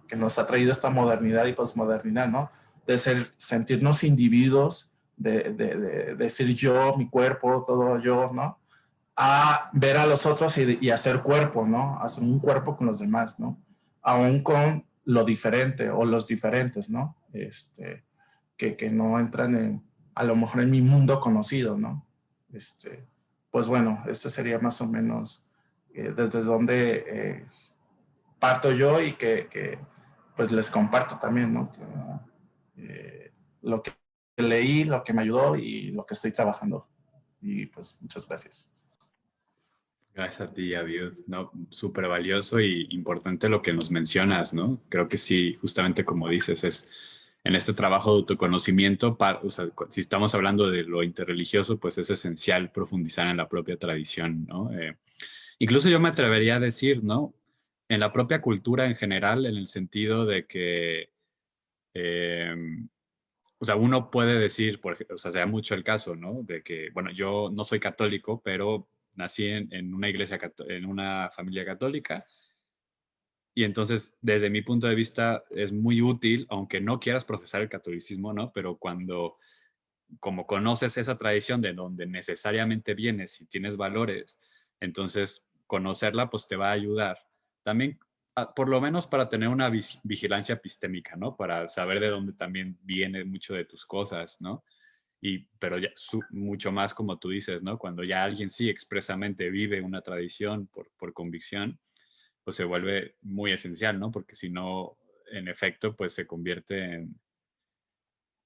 que nos ha traído esta modernidad y posmodernidad, ¿no? De sentirnos individuos, de decir yo, mi cuerpo, todo yo, ¿no? A ver a los otros y hacer cuerpo, ¿no? Hacer un cuerpo con los demás, ¿no? Aún con lo diferente o los diferentes, ¿no? Que no entran a lo mejor en mi mundo conocido, ¿no? Pues bueno, esto sería más o menos desde donde parto yo y que pues les comparto también, ¿no? Lo que leí, lo que me ayudó y lo que estoy trabajando. Y pues muchas gracias. Gracias a ti, Abiud. No, súper valioso y importante lo que nos mencionas, ¿no? Creo que sí, justamente como dices, es en este trabajo de autoconocimiento, o sea, si estamos hablando de lo interreligioso, pues es esencial profundizar en la propia tradición, ¿no? Incluso yo me atrevería a decir, ¿no? En la propia cultura en general, en el sentido de que, o sea, uno puede decir, o sea, sea mucho el caso, ¿no? De que, bueno, yo no soy católico, pero nací en una iglesia, en una familia católica. Y entonces, desde mi punto de vista, es muy útil, aunque no quieras profesar el catolicismo, ¿no? Pero como conoces esa tradición de donde necesariamente vienes y tienes valores, entonces conocerla pues te va a ayudar. También, por lo menos para tener una vigilancia epistémica, ¿no? Para saber de dónde también viene mucho de tus cosas, ¿no? Pero ya, mucho más como tú dices, ¿no? Cuando ya alguien sí expresamente vive una tradición por convicción, pues se vuelve muy esencial, ¿no? Porque si no, en efecto, pues se convierte en,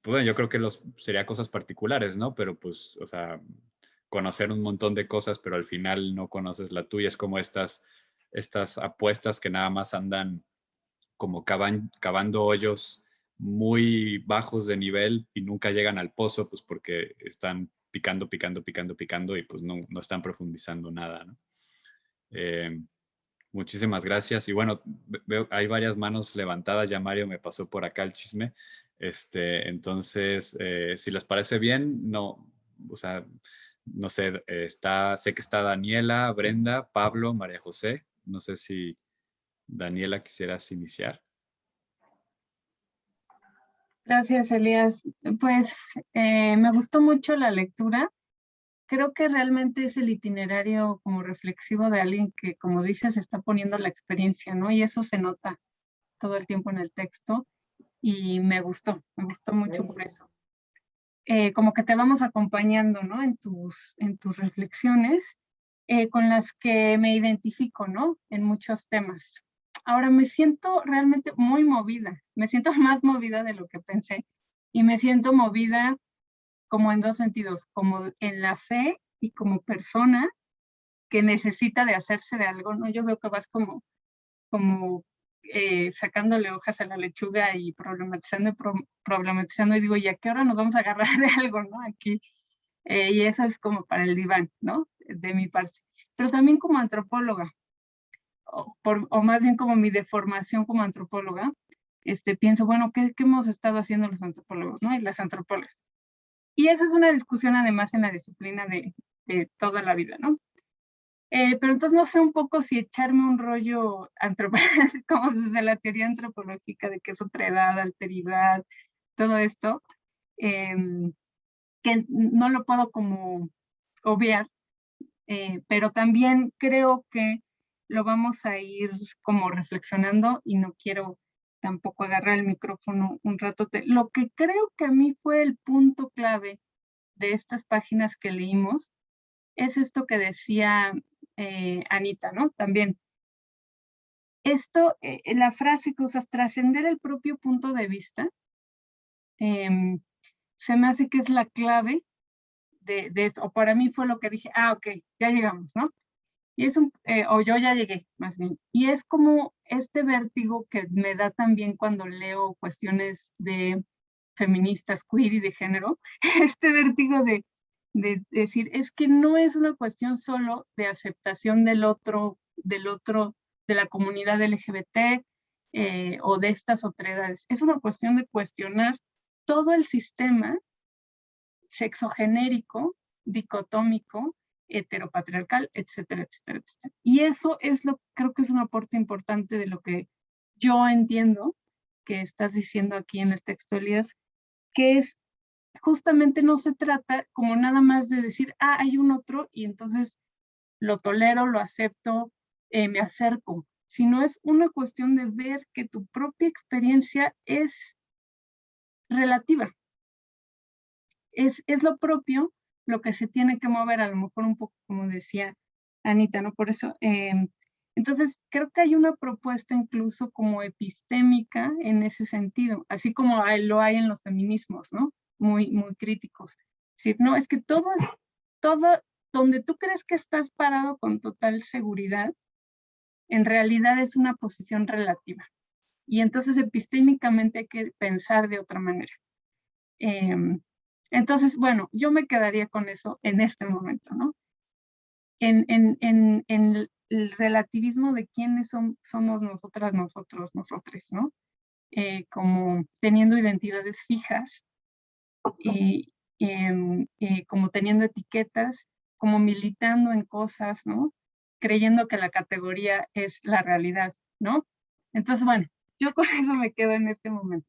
pues bueno, yo creo que sería cosas particulares, ¿no? Pero pues, o sea, conocer un montón de cosas, pero al final no conoces la tuya. Es como estas apuestas que nada más andan como cavando hoyos muy bajos de nivel y nunca llegan al pozo, pues porque están picando y pues no están profundizando nada, ¿no? Muchísimas gracias. Y bueno, veo, hay varias manos levantadas. Ya Mario me pasó por acá el chisme. Entonces, si les parece bien, no, o sea, no sé, sé que está Daniela, Brenda, Pablo, María José. No sé si Daniela quisieras iniciar. Gracias, Elías. Pues me gustó mucho la lectura. Creo que realmente es el itinerario como reflexivo de alguien que, como dices, está poniendo la experiencia, ¿no? Y eso se nota todo el tiempo en el texto y me gustó mucho por eso. Como que te vamos acompañando, ¿no? En tus reflexiones, con las que me identifico, ¿no? En muchos temas. Ahora me siento realmente muy movida, me siento más movida de lo que pensé y me siento movida como en dos sentidos, como en la fe y como persona que necesita de hacerse de algo, ¿no? Yo veo que vas como sacándole hojas a la lechuga y problematizando y digo, ¿y a qué hora nos vamos a agarrar de algo, no? Aquí. Y eso es como para el diván, ¿no? De mi parte. Pero también como antropóloga, o más bien como mi deformación como antropóloga, pienso, bueno, ¿qué hemos estado haciendo los antropólogos, ¿no? Y las antropólogas. Y esa es una discusión además en la disciplina de toda la vida, ¿no? Pero entonces no sé un poco si echarme un rollo como desde la teoría antropológica de que es otredad, alteridad, todo esto, que no lo puedo como obviar, pero también creo que lo vamos a ir como reflexionando y no quiero tampoco agarrar el micrófono un rato. Lo que creo que a mí fue el punto clave de estas páginas que leímos es esto que decía Anita, ¿no? También. Esto, la frase que usas, trascender el propio punto de vista, se me hace que es la clave de esto, o para mí fue lo que dije, ok, ya llegamos, ¿no? Y es o yo ya llegué, más bien. Y es como este vértigo que me da también cuando leo cuestiones de feministas, queer y de género, este vértigo de decir, es que no es una cuestión solo de aceptación del otro, de la comunidad LGBT o de estas otredades. Es una cuestión de cuestionar todo el sistema sexogenérico, dicotómico, heteropatriarcal, etcétera, etcétera, etcétera. Y eso es creo que es un aporte importante de lo que yo entiendo que estás diciendo aquí en el texto, Elías, que es justamente no se trata como nada más de decir, hay un otro y entonces lo tolero, lo acepto, me acerco, sino es una cuestión de ver que tu propia experiencia es relativa. Es lo propio lo que se tiene que mover, a lo mejor un poco como decía Anita, ¿no? Por eso, entonces creo que hay una propuesta incluso como epistémica en ese sentido, así como lo hay en los feminismos, ¿no? Muy, muy críticos. Es decir, no, es que todo, donde tú crees que estás parado con total seguridad, en realidad es una posición relativa. Y entonces epistémicamente hay que pensar de otra manera. Entonces, bueno, yo me quedaría con eso en este momento, ¿no? En el relativismo de quiénes somos nosotras, nosotros, nosotres, ¿no? Como teniendo identidades fijas y como teniendo etiquetas, como militando en cosas, ¿no? Creyendo que la categoría es la realidad, ¿no? Entonces, bueno, yo con eso me quedo en este momento.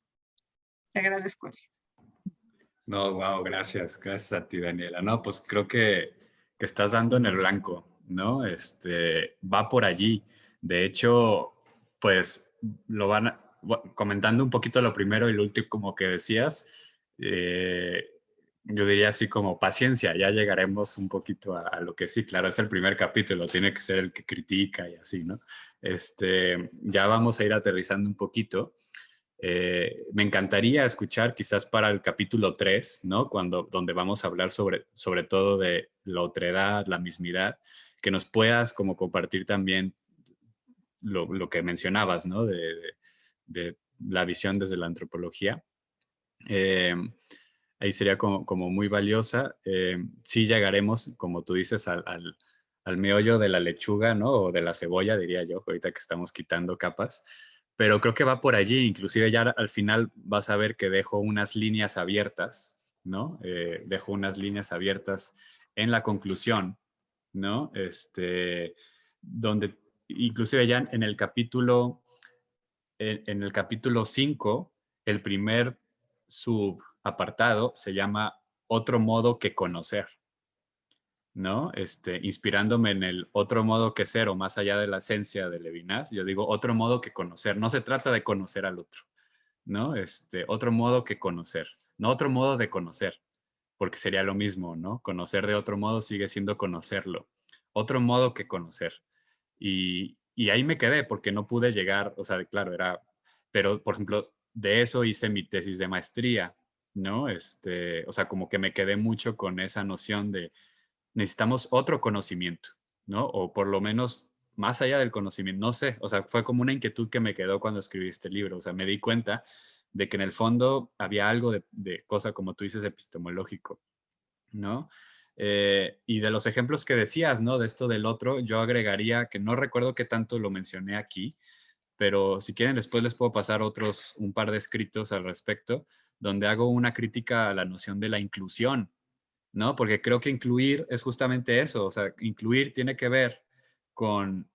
Te agradezco. No, wow, gracias. Gracias a ti, Daniela. No, pues creo que estás dando en el blanco, ¿no? Va por allí. De hecho, pues lo comentando un poquito lo primero y lo último como que decías, yo diría así como paciencia, ya llegaremos un poquito a lo que sí, claro, es el primer capítulo, tiene que ser el que critica y así, ¿no? Ya vamos a ir aterrizando un poquito. Me encantaría escuchar quizás para el capítulo 3, ¿no? Donde vamos a hablar sobre todo de la otredad, la mismidad, que nos puedas como compartir también lo que mencionabas, ¿no? De la visión desde la antropología. Ahí sería como muy valiosa. Sí llegaremos, como tú dices, al meollo de la lechuga, ¿no? O de la cebolla, diría yo, ahorita que estamos quitando capas. Pero creo que va por allí, inclusive ya al final vas a ver que dejo unas líneas abiertas, ¿no? Dejo unas líneas abiertas en la conclusión, ¿no? Donde inclusive ya en el capítulo 5, el primer subapartado se llama Otro modo que conocer, ¿no? Inspirándome en el otro modo que ser o más allá de la esencia de Levinas, yo digo otro modo que conocer. No se trata de conocer al otro, ¿no? Otro modo que conocer, no otro modo de conocer, porque sería lo mismo, ¿no? Conocer de otro modo sigue siendo conocerlo. Otro modo que conocer. Y ahí me quedé porque no pude llegar, o sea, claro, pero por ejemplo, de eso hice mi tesis de maestría, ¿no? O sea, como que me quedé mucho con esa noción de necesitamos otro conocimiento, ¿no? O por lo menos más allá del conocimiento, no sé, o sea, fue como una inquietud que me quedó cuando escribí este libro, o sea, me di cuenta de que en el fondo había algo de cosa, como tú dices, epistemológico, ¿no? Y de los ejemplos que decías, ¿no? De esto del otro, yo agregaría que no recuerdo qué tanto lo mencioné aquí, pero si quieren después les puedo pasar un par de escritos al respecto, donde hago una crítica a la noción de la inclusión, ¿no? Porque creo que incluir es justamente eso, o sea, incluir tiene que ver con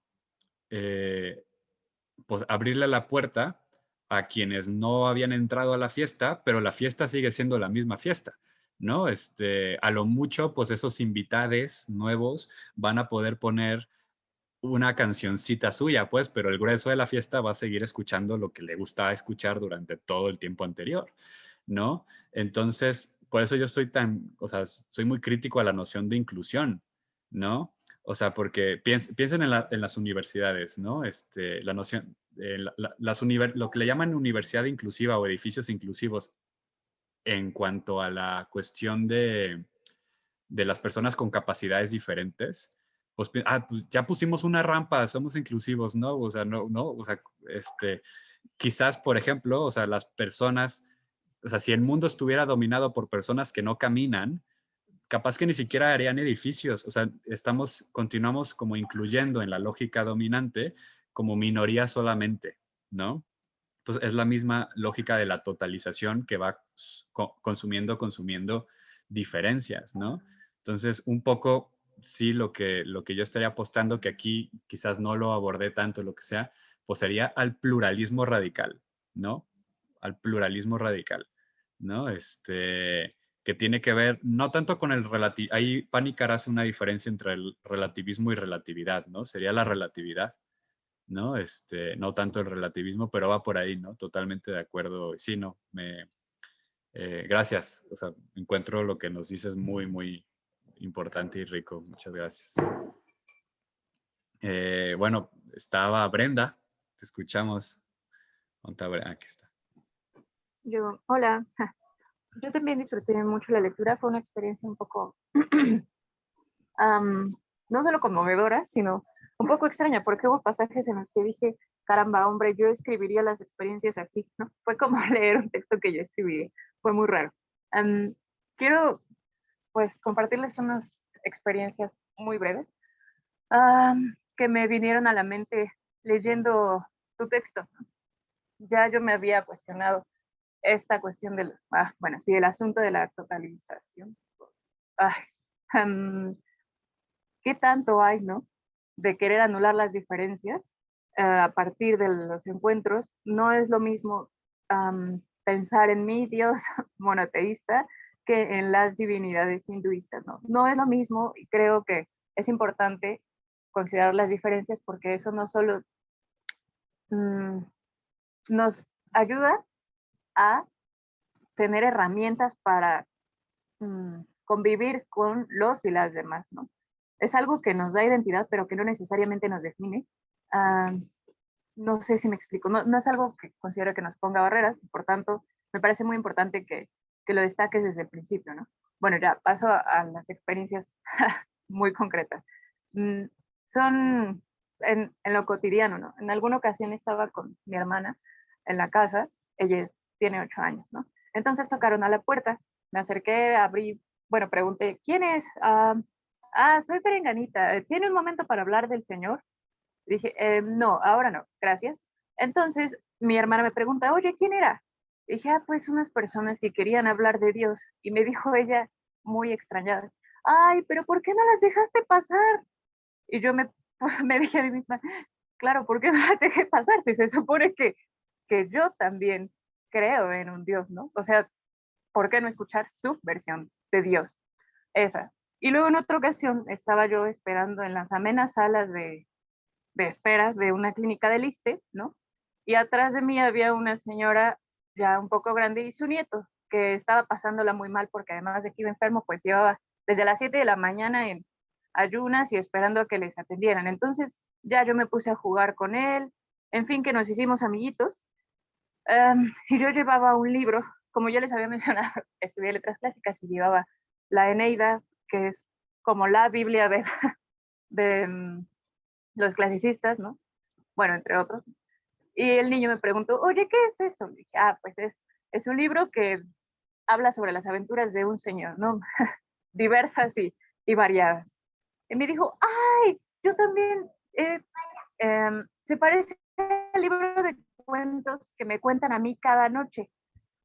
pues abrirle la puerta a quienes no habían entrado a la fiesta, pero la fiesta sigue siendo la misma fiesta, ¿no? A lo mucho, pues esos invitados nuevos van a poder poner una cancioncita suya, pues, pero el grueso de la fiesta va a seguir escuchando lo que le gusta escuchar durante todo el tiempo anterior, ¿no? Entonces, por eso yo o sea, soy muy crítico a la noción de inclusión, ¿no? O sea, porque piensen en las universidades, ¿no? La noción, lo que le llaman universidad inclusiva o edificios inclusivos en cuanto a la cuestión de las personas con capacidades diferentes, pues ya pusimos una rampa, somos inclusivos, ¿no? O sea, no, o sea, quizás, por ejemplo, o sea, las personas, o sea, si el mundo estuviera dominado por personas que no caminan, capaz que ni siquiera harían edificios, o sea, continuamos como incluyendo en la lógica dominante como minoría solamente, ¿no? Entonces, es la misma lógica de la totalización que va consumiendo diferencias, ¿no? Entonces, un poco, sí, lo que yo estaría apostando, que aquí quizás no lo abordé tanto, lo que sea, pues sería al pluralismo radical, ¿no? Al pluralismo radical, ¿no? Que tiene que ver, no tanto con el relativismo, ahí Panikkar hace una diferencia entre el relativismo y relatividad, ¿no? Sería la relatividad, ¿no? No tanto el relativismo, pero va por ahí, ¿no? Totalmente de acuerdo. Sí, no, gracias. O sea, encuentro lo que nos dices muy, muy importante y rico. Muchas gracias. Bueno, estaba Brenda. Te escuchamos. Aquí está. Hola. Yo también disfruté mucho la lectura. Fue una experiencia un poco, no solo conmovedora, sino un poco extraña, porque hubo pasajes en los que dije, caramba, hombre, yo escribiría las experiencias así, ¿no? Fue como leer un texto que yo escribiría. Fue muy raro. Quiero, pues, compartirles unas experiencias muy breves que me vinieron a la mente leyendo tu texto. Ya yo me había cuestionado esta cuestión del, bueno, sí, el asunto de la totalización. ¿Qué tanto hay, no? De querer anular las diferencias a partir de los encuentros. No es lo mismo pensar en mi Dios monoteísta que en las divinidades hinduistas, ¿no? No es lo mismo, y creo que es importante considerar las diferencias porque eso no solo nos ayuda a tener herramientas para convivir con los y las demás, ¿no? Es algo que nos da identidad, pero que no necesariamente nos define. No sé si me explico, no es algo que considero que nos ponga barreras, y por tanto, me parece muy importante que lo destaques desde el principio, ¿no? Bueno, ya paso a las experiencias muy concretas. Son en lo cotidiano, ¿no? En alguna ocasión estaba con mi hermana en la casa, ella tiene 8 años, ¿no? Entonces tocaron a la puerta, me acerqué, abrí, bueno, pregunté, ¿quién es? Soy Perenganita, ¿tiene un momento para hablar del Señor? Dije, no, ahora no, gracias. Entonces mi hermana me pregunta, oye, ¿quién era? Dije, pues unas personas que querían hablar de Dios. Y me dijo ella, muy extrañada, ay, pero ¿por qué no las dejaste pasar? Y yo me dije a mí misma, claro, ¿por qué no las dejé pasar? Si se supone que yo también creo en un Dios, ¿no? O sea, ¿por qué no escuchar su versión de Dios? Esa. Y luego en otra ocasión estaba yo esperando en las amenas salas de espera de una clínica del ISSSTE, ¿no? Y atrás de mí había una señora ya un poco grande y su nieto, que estaba pasándola muy mal porque además de que iba enfermo, pues llevaba desde las 7 de la mañana en ayunas y esperando a que les atendieran. Entonces ya yo me puse a jugar con él, en fin, que nos hicimos amiguitos. Y yo llevaba un libro, como ya les había mencionado, estudié letras clásicas y llevaba la Eneida, que es como la Biblia de los clasicistas, ¿no? Bueno, entre otros. Y el niño me preguntó, oye, ¿qué es eso? Y dije, pues es un libro que habla sobre las aventuras de un señor, ¿no? Diversas y variadas. Y me dijo, ay, yo también, se parece a libro de cuentos que me cuentan a mí cada noche.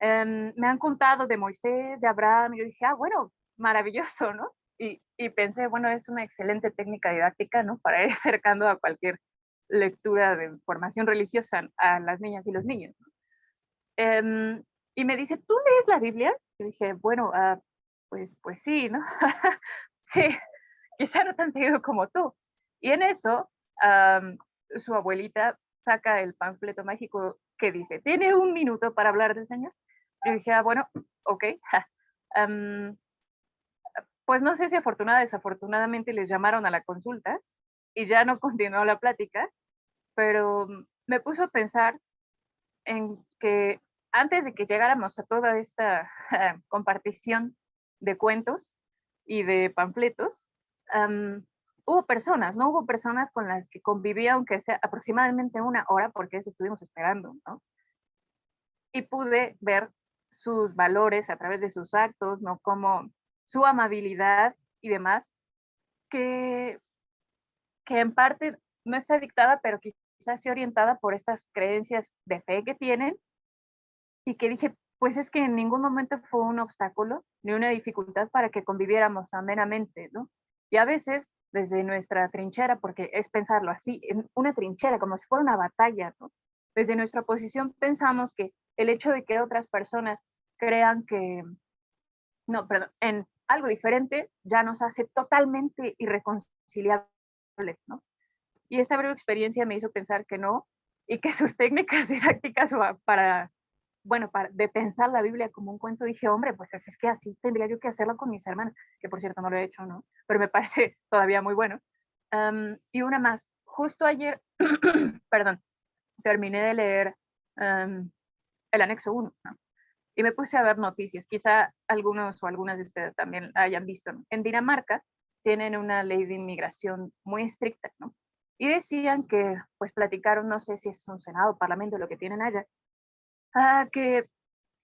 Me han contado de Moisés, de Abraham, y yo dije, bueno, maravilloso, ¿no? Y pensé, bueno, es una excelente técnica didáctica, ¿no? Para ir acercando a cualquier lectura de formación religiosa a las niñas y los niños, ¿no? Y me dice, ¿tú lees la Biblia? Y dije, bueno, pues sí, ¿no? Sí, quizá no tan seguido como tú. Y en eso, su abuelita saca el panfleto mágico que dice, ¿tiene un minuto para hablar del Señor? Y dije, bueno, ok. Pues no sé si afortunada o desafortunadamente les llamaron a la consulta y ya no continuó la plática, pero me puso a pensar en que antes de que llegáramos a toda esta compartición de cuentos y de panfletos, hubo personas, ¿no? Hubo personas con las que conviví, aunque sea aproximadamente una hora, porque eso estuvimos esperando, ¿no? Y pude ver sus valores a través de sus actos, ¿no? Como su amabilidad y demás, que en parte no está dictada, pero quizás sí orientada por estas creencias de fe que tienen, y que dije, pues es que en ningún momento fue un obstáculo ni una dificultad para que conviviéramos amenamente, ¿no? Y a veces, desde nuestra trinchera, porque es pensarlo así, en una trinchera, como si fuera una batalla, ¿no? Desde nuestra posición pensamos que el hecho de que otras personas crean que, no, perdón, en algo diferente ya nos hace totalmente irreconciliables, ¿no? Y esta breve experiencia me hizo pensar que no, y que sus técnicas didácticas para de pensar la Biblia como un cuento, dije, hombre, pues es que así tendría yo que hacerlo con mis hermanas, que por cierto no lo he hecho, ¿no? Pero me parece todavía muy bueno. Y una más, justo ayer, perdón, terminé de leer el anexo 1, ¿no? Y me puse a ver noticias, quizá algunos o algunas de ustedes también hayan visto, ¿no? En Dinamarca tienen una ley de inmigración muy estricta, ¿no? Y decían que, pues platicaron, no sé si es un senado, parlamento, lo que tienen allá, que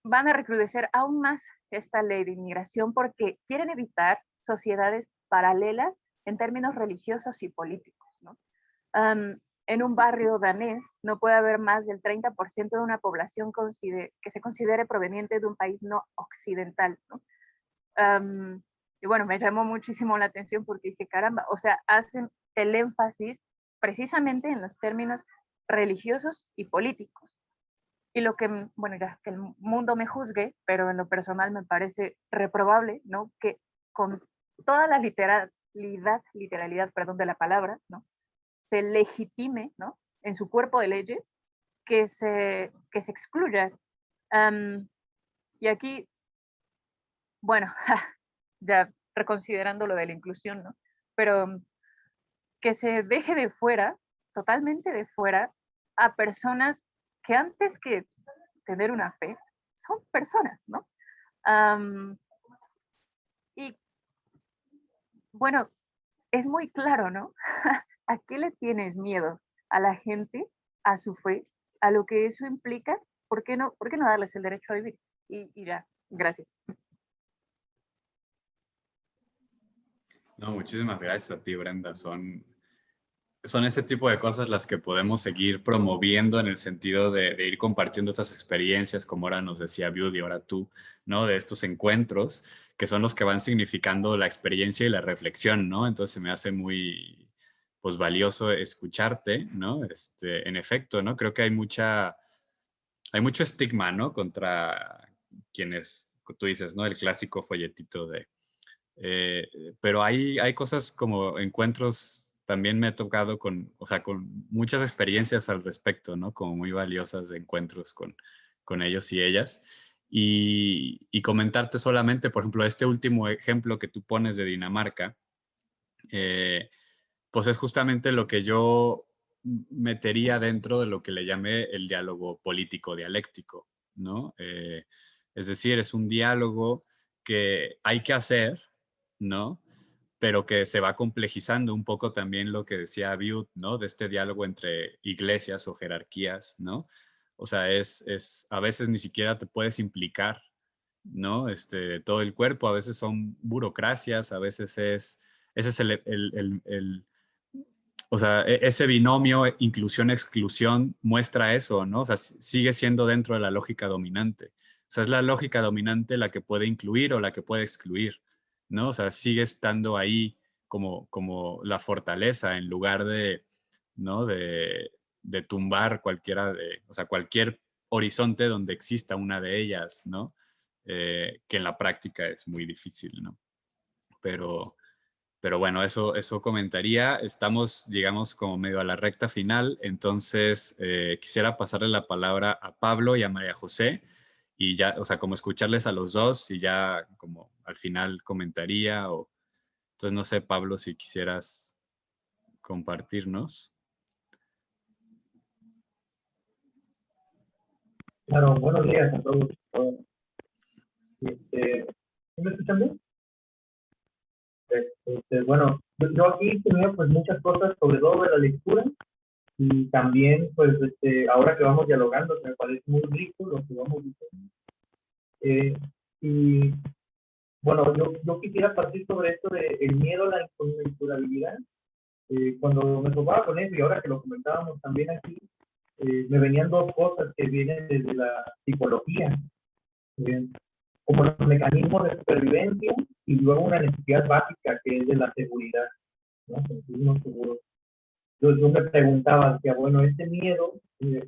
van a recrudecer aún más esta ley de inmigración porque quieren evitar sociedades paralelas en términos religiosos y políticos, ¿no? En un barrio danés no puede haber más del 30% de una población que se considere proveniente de un país no occidental, ¿no? Y bueno, me llamó muchísimo la atención porque dije, caramba, o sea, hacen el énfasis precisamente en los términos religiosos y políticos. Y lo que, bueno, ya que el mundo me juzgue, pero en lo personal me parece reprobable, ¿no? Que con toda la literalidad, perdón, de la palabra, ¿no? Se legitime, ¿no? En su cuerpo de leyes, que se excluya. Y aquí, bueno, ya reconsiderando lo de la inclusión, ¿no? Pero que se deje de fuera, totalmente de fuera, a personas que antes que tener una fe, son personas, ¿no? Y bueno, es muy claro, ¿no? ¿A qué le tienes miedo? ¿A la gente? ¿A su fe? ¿A lo que eso implica? ¿Por qué no darles el derecho a vivir? Y ya, gracias. No, muchísimas gracias a ti, Brenda. Son ese tipo de cosas las que podemos seguir promoviendo en el sentido de ir compartiendo estas experiencias, como ahora nos decía Beauty, ahora tú, ¿no? De estos encuentros, que son los que van significando la experiencia y la reflexión, ¿no? Entonces se me hace muy, pues, valioso escucharte, ¿no? En efecto, ¿no? Creo que hay mucho estigma, ¿no? Contra quienes, tú dices, ¿no? El clásico folletito de... pero hay cosas como encuentros, también me ha tocado o sea, con muchas experiencias al respecto, ¿no? Como muy valiosas de encuentros con ellos y ellas. Y comentarte solamente, por ejemplo, este último ejemplo que tú pones de Dinamarca, pues es justamente lo que yo metería dentro de lo que le llamé el diálogo político dialéctico, ¿no? Es decir, es un diálogo que hay que hacer, ¿no? Pero que se va complejizando un poco también lo que decía Biut, ¿no? De este diálogo entre iglesias o jerarquías, ¿no? O sea, a veces ni siquiera te puedes implicar, ¿no? De todo el cuerpo, a veces son burocracias, a veces ese es o sea, ese binomio inclusión-exclusión muestra eso, ¿no? O sea, sigue siendo dentro de la lógica dominante. O sea, es la lógica dominante la que puede incluir o la que puede excluir, ¿no? O sea, sigue estando ahí como la fortaleza en lugar de, ¿no? De tumbar o sea, cualquier horizonte donde exista una de ellas, ¿no? Que en la práctica es muy difícil, ¿no? Pero bueno, eso comentaría. Estamos, digamos, como medio a la recta final, entonces quisiera pasarle la palabra a Pablo y a María José y ya, o sea, como escucharles a los dos y ya como al final comentaría o... Entonces, no sé, Pablo, si quisieras compartirnos. Claro, buenos días a todos. ¿Sí me escuchan bien? Bueno, yo aquí tenía pues muchas cosas, sobre todo de la lectura, y también pues ahora que vamos dialogando, me parece muy rico lo que vamos diciendo. Y bueno, yo quisiera partir sobre esto de el miedo a la inconmensurabilidad. Cuando me topaba con eso, y ahora que lo comentábamos también aquí, me venían dos cosas que vienen desde la psicología. Como los mecanismos de supervivencia y luego una necesidad básica que es de la seguridad, ¿no? Sentirnos seguros. Yo me preguntaba, decía, bueno, este miedo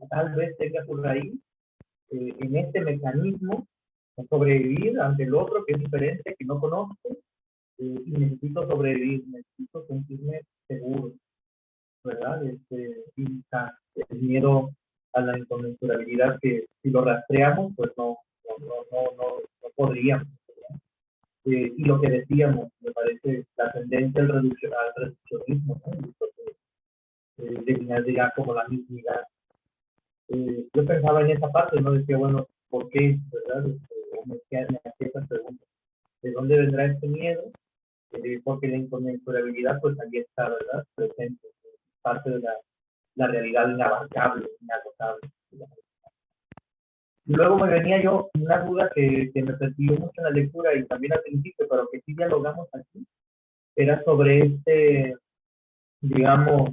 tal vez tenga su raíz en este mecanismo de sobrevivir ante el otro que es diferente, que no conozco, y necesito sobrevivir, necesito sentirme seguro, ¿verdad? Y el miedo a la inconmensurabilidad que si lo rastreamos, pues no podríamos. Y lo que decíamos, me parece la tendencia al reduccionismo, ¿no? Definiría como la mismidad. Yo pensaba en esa parte, ¿no? Decía, bueno, ¿por qué? ¿Verdad? Me hacía esas preguntas. ¿De dónde vendrá este miedo? Porque la inconmensurabilidad, pues ahí está, ¿verdad? Presente, parte de la realidad inabarcable, inagotable. Y luego me venía yo una duda que me persiguió mucho en la lectura y también al principio, pero que sí dialogamos aquí, era sobre digamos,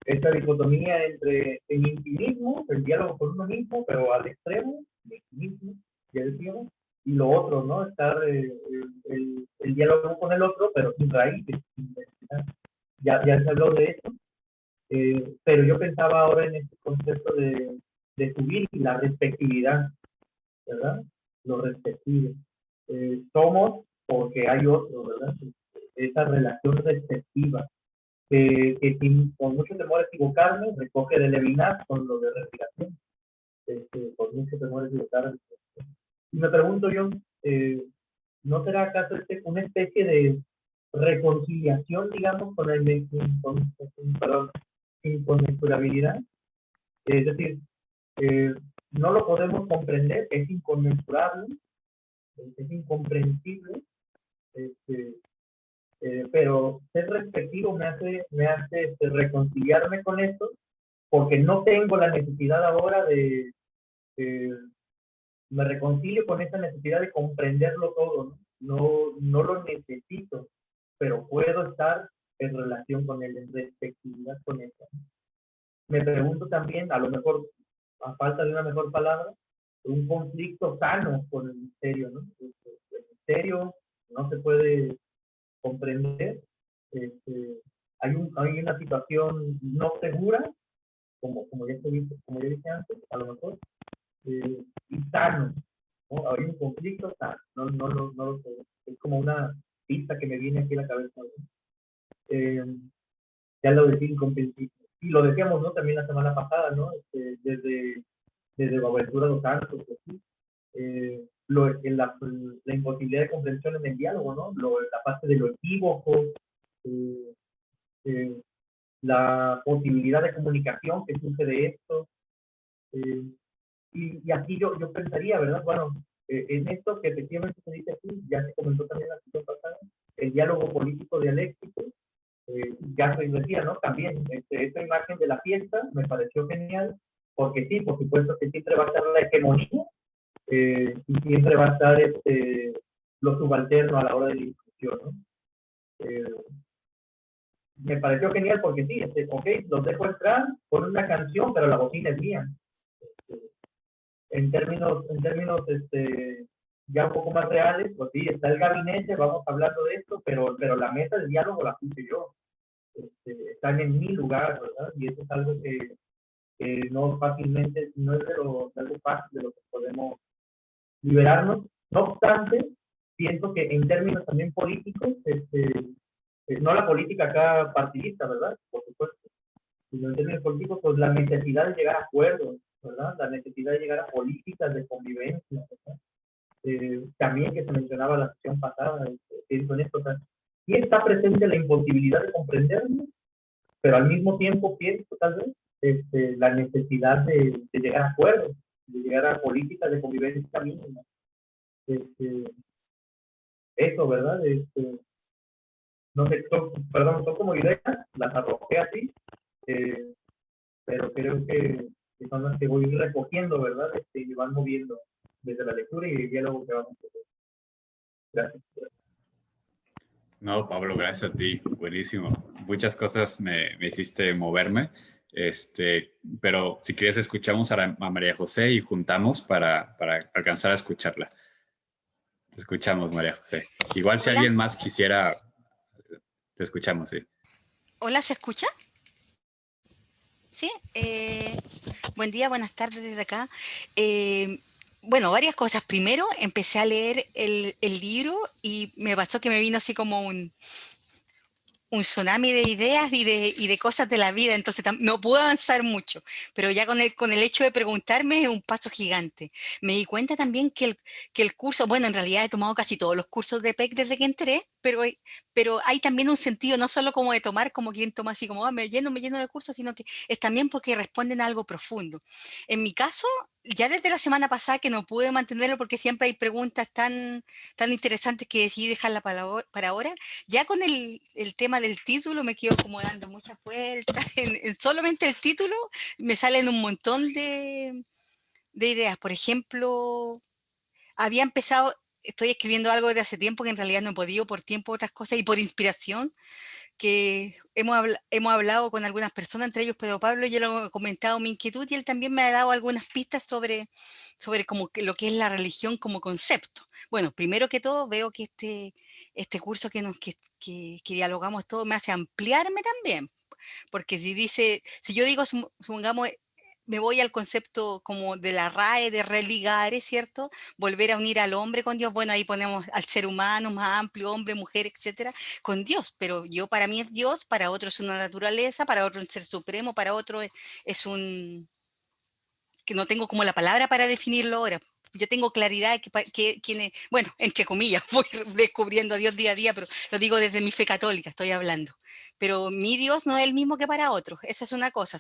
esta dicotomía entre el intimismo, el diálogo con uno mismo, pero al extremo, el intimismo, ya decíamos, y lo otro, ¿no? Estar el diálogo con el otro, pero sin raíces, sin identidad. Ya se habló de eso, pero yo pensaba ahora en este concepto de subir y la respectividad, ¿verdad? Lo respectivo. Somos porque hay otro, ¿verdad? Esa relación respectiva, que con mucho temor a equivocarme, recoge de Levinas con lo de respiración, con mucho temor a equivocarme. Y me pregunto yo, ¿no será acaso una especie de reconciliación, digamos, con inconmensurabilidad? Es decir, no lo podemos comprender, es inconmensurable, es incomprensible, pero ser respectivo me hace reconciliarme con esto, porque no tengo la necesidad ahora me reconcilio con esa necesidad de comprenderlo todo, no lo necesito, pero puedo estar en relación con él, en respectividad con él. Me pregunto también, a lo mejor, a falta de una mejor palabra, un conflicto sano con el misterio, ¿no? El misterio no se puede comprender, hay una situación no segura, como ya dije antes, a lo mejor, y sano, ¿no? Hay un conflicto sano, no lo sé, es como una pista que me viene aquí a la cabeza, ¿no? Ya lo decía incomprensible, y lo decíamos, ¿no? También la semana pasada, ¿no? Desde Boaventura dos Santos, ¿sí? La imposibilidad de comprensión en el diálogo, ¿no? La parte de lo equívoco, la posibilidad de comunicación que surge de esto. Y aquí yo pensaría, ¿verdad? Bueno, en esto que efectivamente se dice aquí, ya se comentó también la sesión pasada, el diálogo político dialéctico, ya se decía, ¿no? También esta imagen de la fiesta me pareció genial, porque sí, por supuesto que siempre va a estar la hegemonía, y siempre va a estar lo subalterno a la hora de la discusión, ¿no? me pareció genial porque sí, ok, los dejo entrar con una canción, pero la bocina es mía. En términos ya un poco más reales, pues sí, está el gabinete, vamos hablando de esto, pero la mesa de diálogo la puse yo. Están en mi lugar, ¿verdad? Y eso es algo que no fácilmente, no es de algo fácil de lo que podemos liberarnos. No obstante, pienso que en términos también políticos, no la política acá partidista, ¿verdad? Por supuesto, sino en términos políticos, pues la necesidad de llegar a acuerdos, ¿verdad? La necesidad de llegar a políticas de convivencia, ¿verdad? También que se mencionaba la sesión pasada, pienso en esto, sí está presente la imposibilidad de comprendernos, pero al mismo tiempo pienso tal vez la necesidad de llegar a acuerdos, de llegar a políticas de convivencia mínima. Eso, ¿verdad? No sé, perdón, son como ideas, las arrojé así, pero creo que son las que voy recogiendo, ¿verdad? Y van moviendo desde la lectura y el diálogo que vamos a hacer. Gracias. No, Pablo, gracias a ti. Buenísimo. Muchas cosas me hiciste moverme. Pero si quieres escuchamos a María José y juntamos para alcanzar a escucharla. Te escuchamos, María José. Igual si Hola. alguien más quisiera, te escuchamos, sí. Hola, ¿se escucha? Sí. Buen día, buenas tardes desde acá. Bueno, varias cosas. Primero, empecé a leer el libro y me pasó que me vino así como un tsunami de ideas y de cosas de la vida, entonces no puedo avanzar mucho, pero ya con el hecho de preguntarme es un paso gigante. Me di cuenta también que el curso, bueno, en realidad he tomado casi todos los cursos de PEC desde que entré, pero hay también un sentido, no solo como de tomar, como quien toma así como, me lleno de cursos, sino que es también porque responden a algo profundo. En mi caso, ya desde la semana pasada que no pude mantenerlo porque siempre hay preguntas tan interesantes que decidí dejarla para ahora, ya con el tema del título me quedo como dando muchas vueltas. Solamente el título me salen un montón de ideas. Por ejemplo, había empezado, estoy escribiendo algo desde hace tiempo que en realidad no he podido por tiempo, otras cosas y por inspiración, que hemos hablado con algunas personas, entre ellos Pedro Pablo, yo lo he comentado mi inquietud y él también me ha dado algunas pistas sobre como lo que es la religión como concepto. Bueno, primero que todo veo que este curso que dialogamos todo me hace ampliarme también, porque si yo digo, supongamos, me voy al concepto como de la RAE, de religar, ¿es cierto? Volver a unir al hombre con Dios, bueno, ahí ponemos al ser humano más amplio, hombre, mujer, etcétera, con Dios, pero para mí es Dios, para otro es una naturaleza, para otro es un ser supremo, para otro es un, que no tengo como la palabra para definirlo ahora. Yo tengo claridad que bueno, entre comillas, voy descubriendo a Dios día a día, pero lo digo desde mi fe católica, estoy hablando. Pero mi Dios no es el mismo que para otros. Esa es una cosa.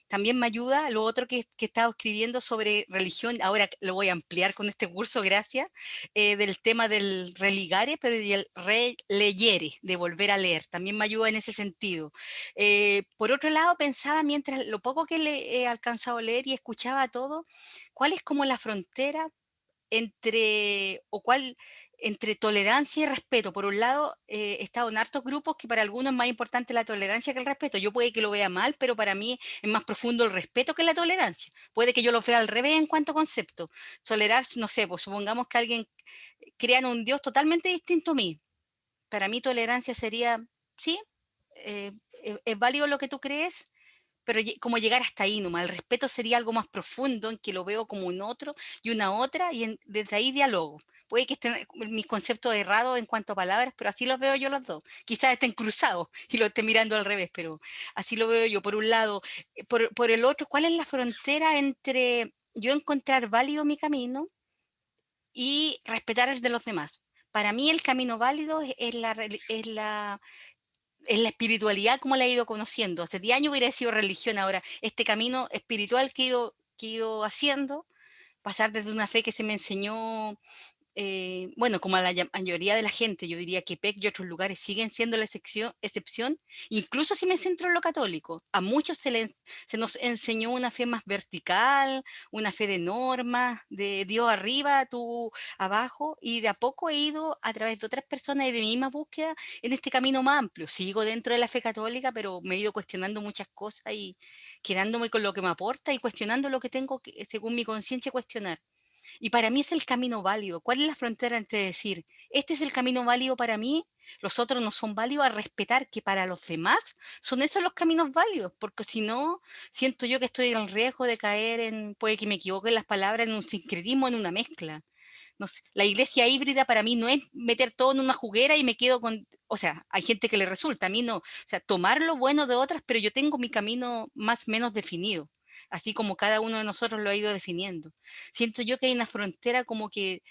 También me ayuda lo otro que he estado escribiendo sobre religión, ahora lo voy a ampliar con este curso, gracias, del tema del religare, pero del releyere, de volver a leer. También me ayuda en ese sentido. Por otro lado, pensaba mientras lo poco que he alcanzado a leer y escuchaba todo, ¿cuál es como la frontera entre tolerancia y respeto? Por un lado, he estado en hartos grupos que para algunos es más importante la tolerancia que el respeto. Yo puede que lo vea mal, pero para mí es más profundo el respeto que la tolerancia. Puede que yo lo vea al revés en cuanto a concepto. Tolerar, no sé, pues supongamos que alguien crea en un Dios totalmente distinto a mí. Para mí tolerancia sería, sí, es válido lo que tú crees, pero como llegar hasta ahí nomás. El respeto sería algo más profundo, en que lo veo como un otro y una otra, y desde ahí dialogo. Puede que estén mis conceptos errados en cuanto a palabras, pero así los veo yo los dos. Quizás estén cruzados y lo esté mirando al revés, pero así lo veo yo. Por un lado, por el otro, ¿cuál es la frontera entre yo encontrar válido mi camino y respetar el de los demás? Para mí el camino válido es la espiritualidad como la he ido conociendo. Hace 10 años hubiera sido religión, ahora este camino espiritual que he ido haciendo, pasar desde una fe que se me enseñó bueno, como a la mayoría de la gente, yo diría que PEC y otros lugares siguen siendo la excepción, incluso si me centro en lo católico. A muchos se nos enseñó una fe más vertical, una fe de normas, de Dios arriba, tú abajo, y de a poco he ido a través de otras personas y de mi misma búsqueda en este camino más amplio. Sigo dentro de la fe católica, pero me he ido cuestionando muchas cosas y quedándome con lo que me aporta y cuestionando lo que tengo que, según mi conciencia, cuestionar. Y para mí es el camino válido. ¿Cuál es la frontera entre decir, este es el camino válido para mí, los otros no son válidos, a respetar que para los demás son esos los caminos válidos? Porque si no, siento yo que estoy en el riesgo de caer en, puede que me equivoque en las palabras, en un sincretismo, en una mezcla. No sé, la iglesia híbrida para mí no es meter todo en una juguera y me quedo con, o sea, hay gente que le resulta, a mí no, o sea, tomar lo bueno de otras, pero yo tengo mi camino más o menos definido, así como cada uno de nosotros lo ha ido definiendo. Siento yo que hay una frontera como que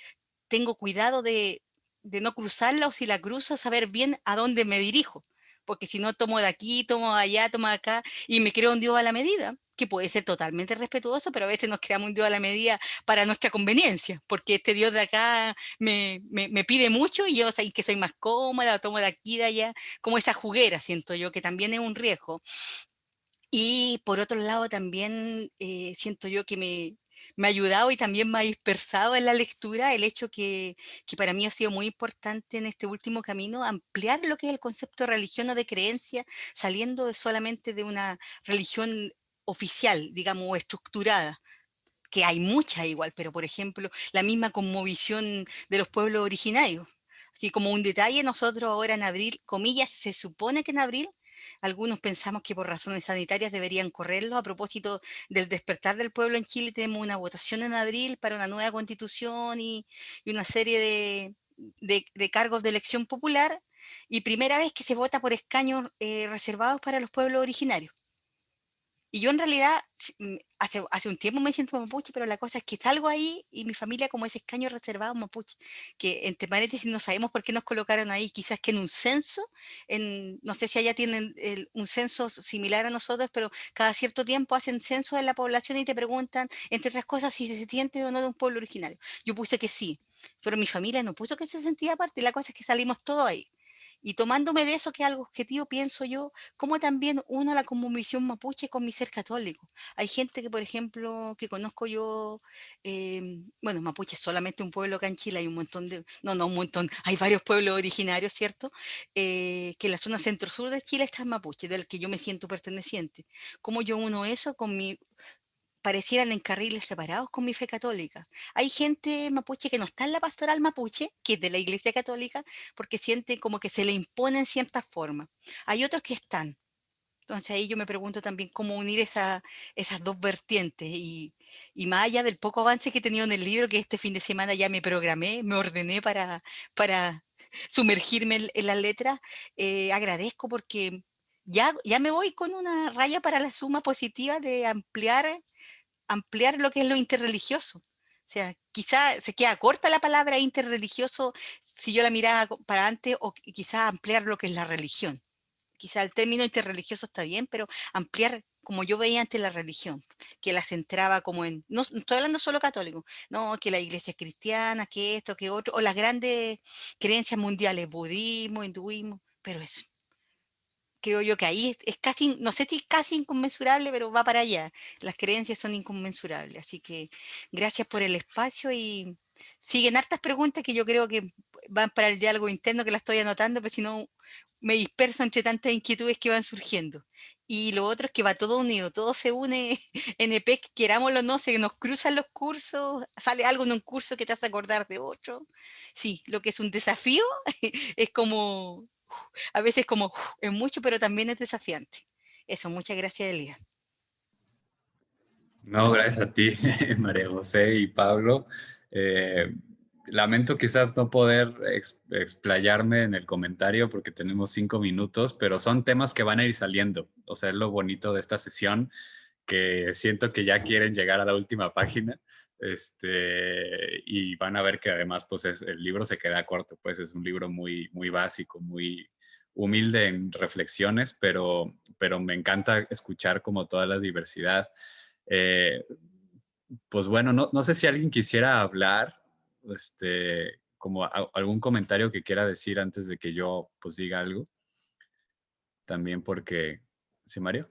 tengo cuidado de no cruzarla, o si la cruzo, saber bien a dónde me dirijo, porque si no tomo de aquí, tomo de allá, tomo de acá, y me creo un Dios a la medida, que puede ser totalmente respetuoso, pero a veces nos creamos un Dios a la medida para nuestra conveniencia, porque este Dios de acá me pide mucho y yo sé que soy más cómoda, tomo de aquí, de allá, como esa juguera, siento yo, que también es un riesgo. Y por otro lado también siento yo que me ha ayudado y también me ha dispersado en la lectura el hecho que para mí ha sido muy importante en este último camino, ampliar lo que es el concepto de religión o de creencia, saliendo solamente de una religión oficial, digamos, o estructurada, que hay muchas igual, pero por ejemplo, la misma cosmovisión de los pueblos originarios. Así como un detalle, nosotros ahora en abril, comillas, se supone que en abril, algunos pensamos que por razones sanitarias deberían correrlo. A propósito del despertar del pueblo en Chile, tenemos una votación en abril para una nueva constitución y una serie de cargos de elección popular, y primera vez que se vota por escaños reservados para los pueblos originarios. Y yo en realidad hace un tiempo me siento mapuche, pero la cosa es que salgo ahí y mi familia como ese escaño reservado mapuche, que entre paréntesis no sabemos por qué nos colocaron ahí, quizás que en un censo, no sé si allá tienen un censo similar a nosotros, pero cada cierto tiempo hacen censo en la población y te preguntan, entre otras cosas, si se siente o no de un pueblo originario. Yo puse que sí, pero mi familia no puso que se sentía parte, y la cosa es que salimos todos ahí. Y tomándome de eso, que es algo objetivo, pienso yo, como también uno la cosmovisión mapuche con mi ser católico. Hay gente que, por ejemplo, que conozco yo, bueno, mapuche es solamente un pueblo acá en Chile, hay un montón de, no un montón, hay varios pueblos originarios, ¿cierto? Que en la zona centro-sur de Chile está el mapuche, del que yo me siento perteneciente. ¿Cómo yo uno eso con mi, parecieran en carriles separados con mi fe católica? Hay gente mapuche que no está en la pastoral mapuche, que es de la iglesia católica, porque siente como que se le imponen ciertas formas. Hay otros que están. Entonces ahí yo me pregunto también cómo unir esas dos vertientes, y más allá del poco avance que he tenido en el libro, que este fin de semana ya me programé, me ordené para sumergirme en las letras, agradezco porque ya me voy con una raya para la suma positiva de ampliar lo que es lo interreligioso. O sea, quizá se queda corta la palabra interreligioso si yo la miraba para antes, o quizá ampliar lo que es la religión. Quizá el término interreligioso está bien, pero ampliar como yo veía antes la religión, que la centraba como en, no estoy hablando solo católico, no, que la iglesia cristiana, que esto, que otro, o las grandes creencias mundiales, budismo, hinduismo, pero eso. Creo yo que ahí es casi, no sé si es casi inconmensurable, pero va para allá. Las creencias son inconmensurables. Así que gracias por el espacio, y siguen hartas preguntas que yo creo que van para el diálogo interno, que las estoy anotando, pero si no me disperso entre tantas inquietudes que van surgiendo. Y lo otro es que va todo unido, todo se une en EPEC, querámoslo o no, se nos cruzan los cursos, sale algo en un curso que te hace acordar de otro. Sí, lo que es un desafío es como a veces como es mucho, pero también es desafiante. Eso, muchas gracias, Elías. No, gracias a ti, María José y Pablo. Lamento quizás no poder explayarme en el comentario porque tenemos 5 minutos, pero son temas que van a ir saliendo. O sea, es lo bonito de esta sesión, que siento que ya quieren llegar a la última página, y van a ver que además pues el libro se queda corto, pues es un libro muy, muy básico, muy humilde en reflexiones, pero me encanta escuchar como toda la diversidad. Pues bueno, no sé si alguien quisiera hablar como algún comentario que quiera decir antes de que yo pues diga algo. También porque... ¿Sí, Mario?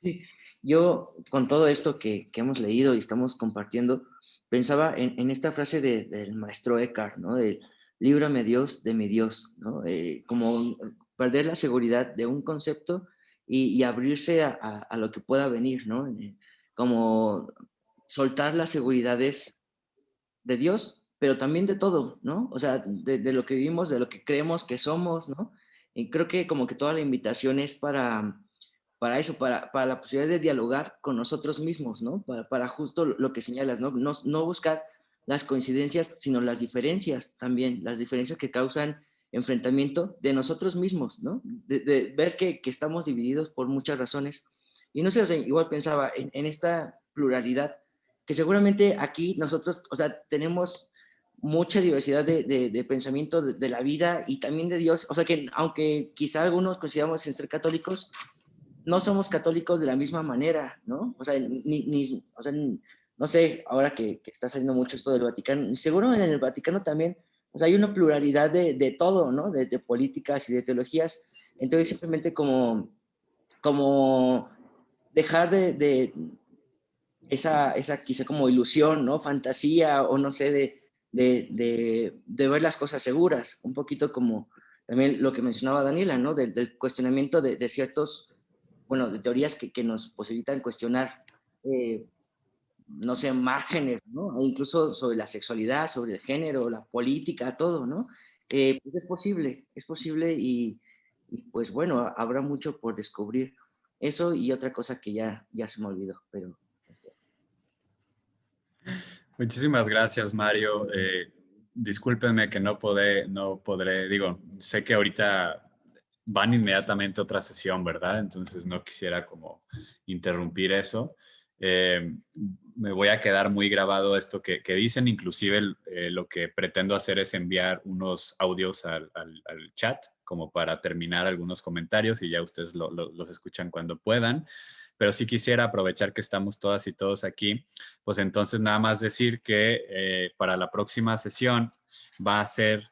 Sí, yo con todo esto que hemos leído y estamos compartiendo, pensaba en esta frase del maestro Eckhart, ¿no? De líbrame Dios de mi Dios, ¿no? Como perder la seguridad de un concepto y abrirse a lo que pueda venir, ¿no? Como soltar las seguridades de Dios, pero también de todo, ¿no? O sea, de lo que vivimos, de lo que creemos que somos, ¿no? Y creo que como que toda la invitación es para eso, para la posibilidad de dialogar con nosotros mismos, ¿no? Para justo lo que señalas, ¿no? No buscar las coincidencias, sino las diferencias también, las diferencias que causan enfrentamiento de nosotros mismos, ¿no? De ver que estamos divididos por muchas razones. Y no sé, o sea, igual pensaba en esta pluralidad, que seguramente aquí nosotros, o sea, tenemos mucha diversidad de pensamiento de la vida y también de Dios, o sea que aunque quizá algunos consideramos en ser católicos, no somos católicos de la misma manera, ¿no? O sea, o sea, no sé, ahora que está saliendo mucho esto del Vaticano, seguro en el Vaticano también, o sea, hay una pluralidad de todo, ¿no? De políticas y de teologías. Entonces, simplemente como dejar de esa quizá como ilusión, ¿no? Fantasía o no sé, de ver las cosas seguras, un poquito como también lo que mencionaba Daniela, ¿no? Del cuestionamiento de ciertos, bueno, de teorías que nos posibilitan cuestionar, no sé, márgenes, ¿no? E incluso sobre la sexualidad, sobre el género, la política, todo, ¿no? Pues es posible y pues bueno, habrá mucho por descubrir. Eso y otra cosa que ya se me olvidó, pero... Muchísimas gracias, Mario. Discúlpenme que no podré, digo, sé que ahorita van inmediatamente a otra sesión, ¿verdad? Entonces no quisiera como interrumpir eso. Me voy a quedar muy grabado esto que dicen, inclusive lo que pretendo hacer es enviar unos audios al chat como para terminar algunos comentarios y ya ustedes los escuchan cuando puedan. Pero sí quisiera aprovechar que estamos todas y todos aquí, pues entonces nada más decir que para la próxima sesión va a ser,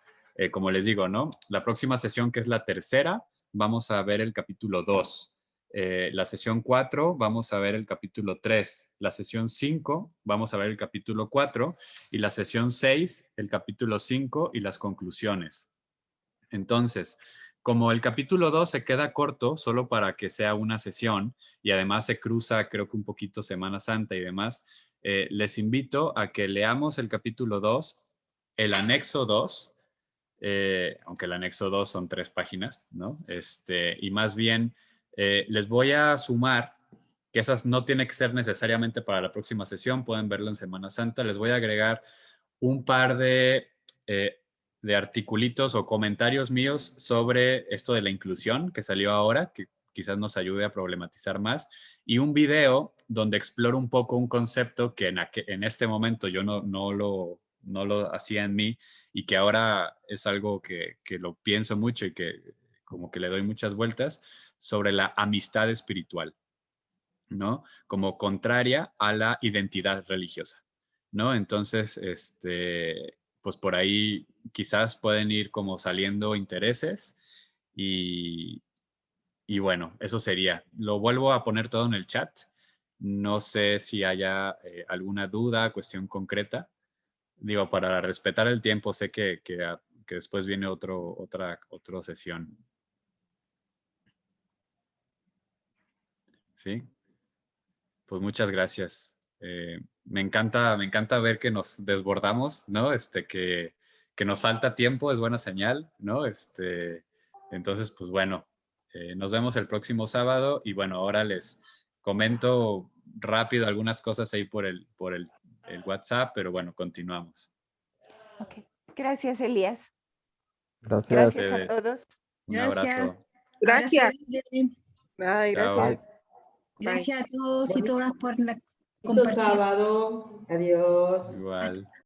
como les digo, ¿no? La próxima sesión, que es la tercera, vamos a ver el capítulo 2. La sesión 4 vamos a ver el capítulo 3. La sesión 5 vamos a ver el capítulo 4 y la sesión 6 el capítulo 5 y las conclusiones. Entonces, como el capítulo 2 se queda corto solo para que sea una sesión y además se cruza creo que un poquito Semana Santa y demás, les invito a que leamos el capítulo 2, el anexo 2, aunque el anexo 2 son 3 páginas, ¿no? Y más bien les voy a sumar, que esas no tienen que ser necesariamente para la próxima sesión, pueden verlo en Semana Santa, les voy a agregar un par de articulitos o comentarios míos sobre esto de la inclusión que salió ahora, que quizás nos ayude a problematizar más, y un video donde exploro un poco un concepto que en este momento yo no lo hacía en mí y que ahora es algo que lo pienso mucho y que como que le doy muchas vueltas, sobre la amistad espiritual, ¿no? Como contraria a la identidad religiosa, ¿no? Entonces, pues por ahí quizás pueden ir como saliendo intereses y bueno, eso sería. Lo vuelvo a poner todo en el chat. No sé si haya alguna duda, cuestión concreta. Digo, para respetar el tiempo, sé que después viene otra sesión. ¿Sí? Pues muchas gracias. Me encanta ver que nos desbordamos, ¿no? Que nos falta tiempo, es buena señal, ¿no? Entonces, pues bueno, nos vemos el próximo sábado y bueno, ahora les comento rápido algunas cosas ahí por el WhatsApp, pero bueno, continuamos. Ok. Gracias, Elías. Gracias. Gracias a todos. Un abrazo. Gracias. Bye, Chao. gracias. Gracias a todos y todas por la Bonito sábado. Adiós. Igual.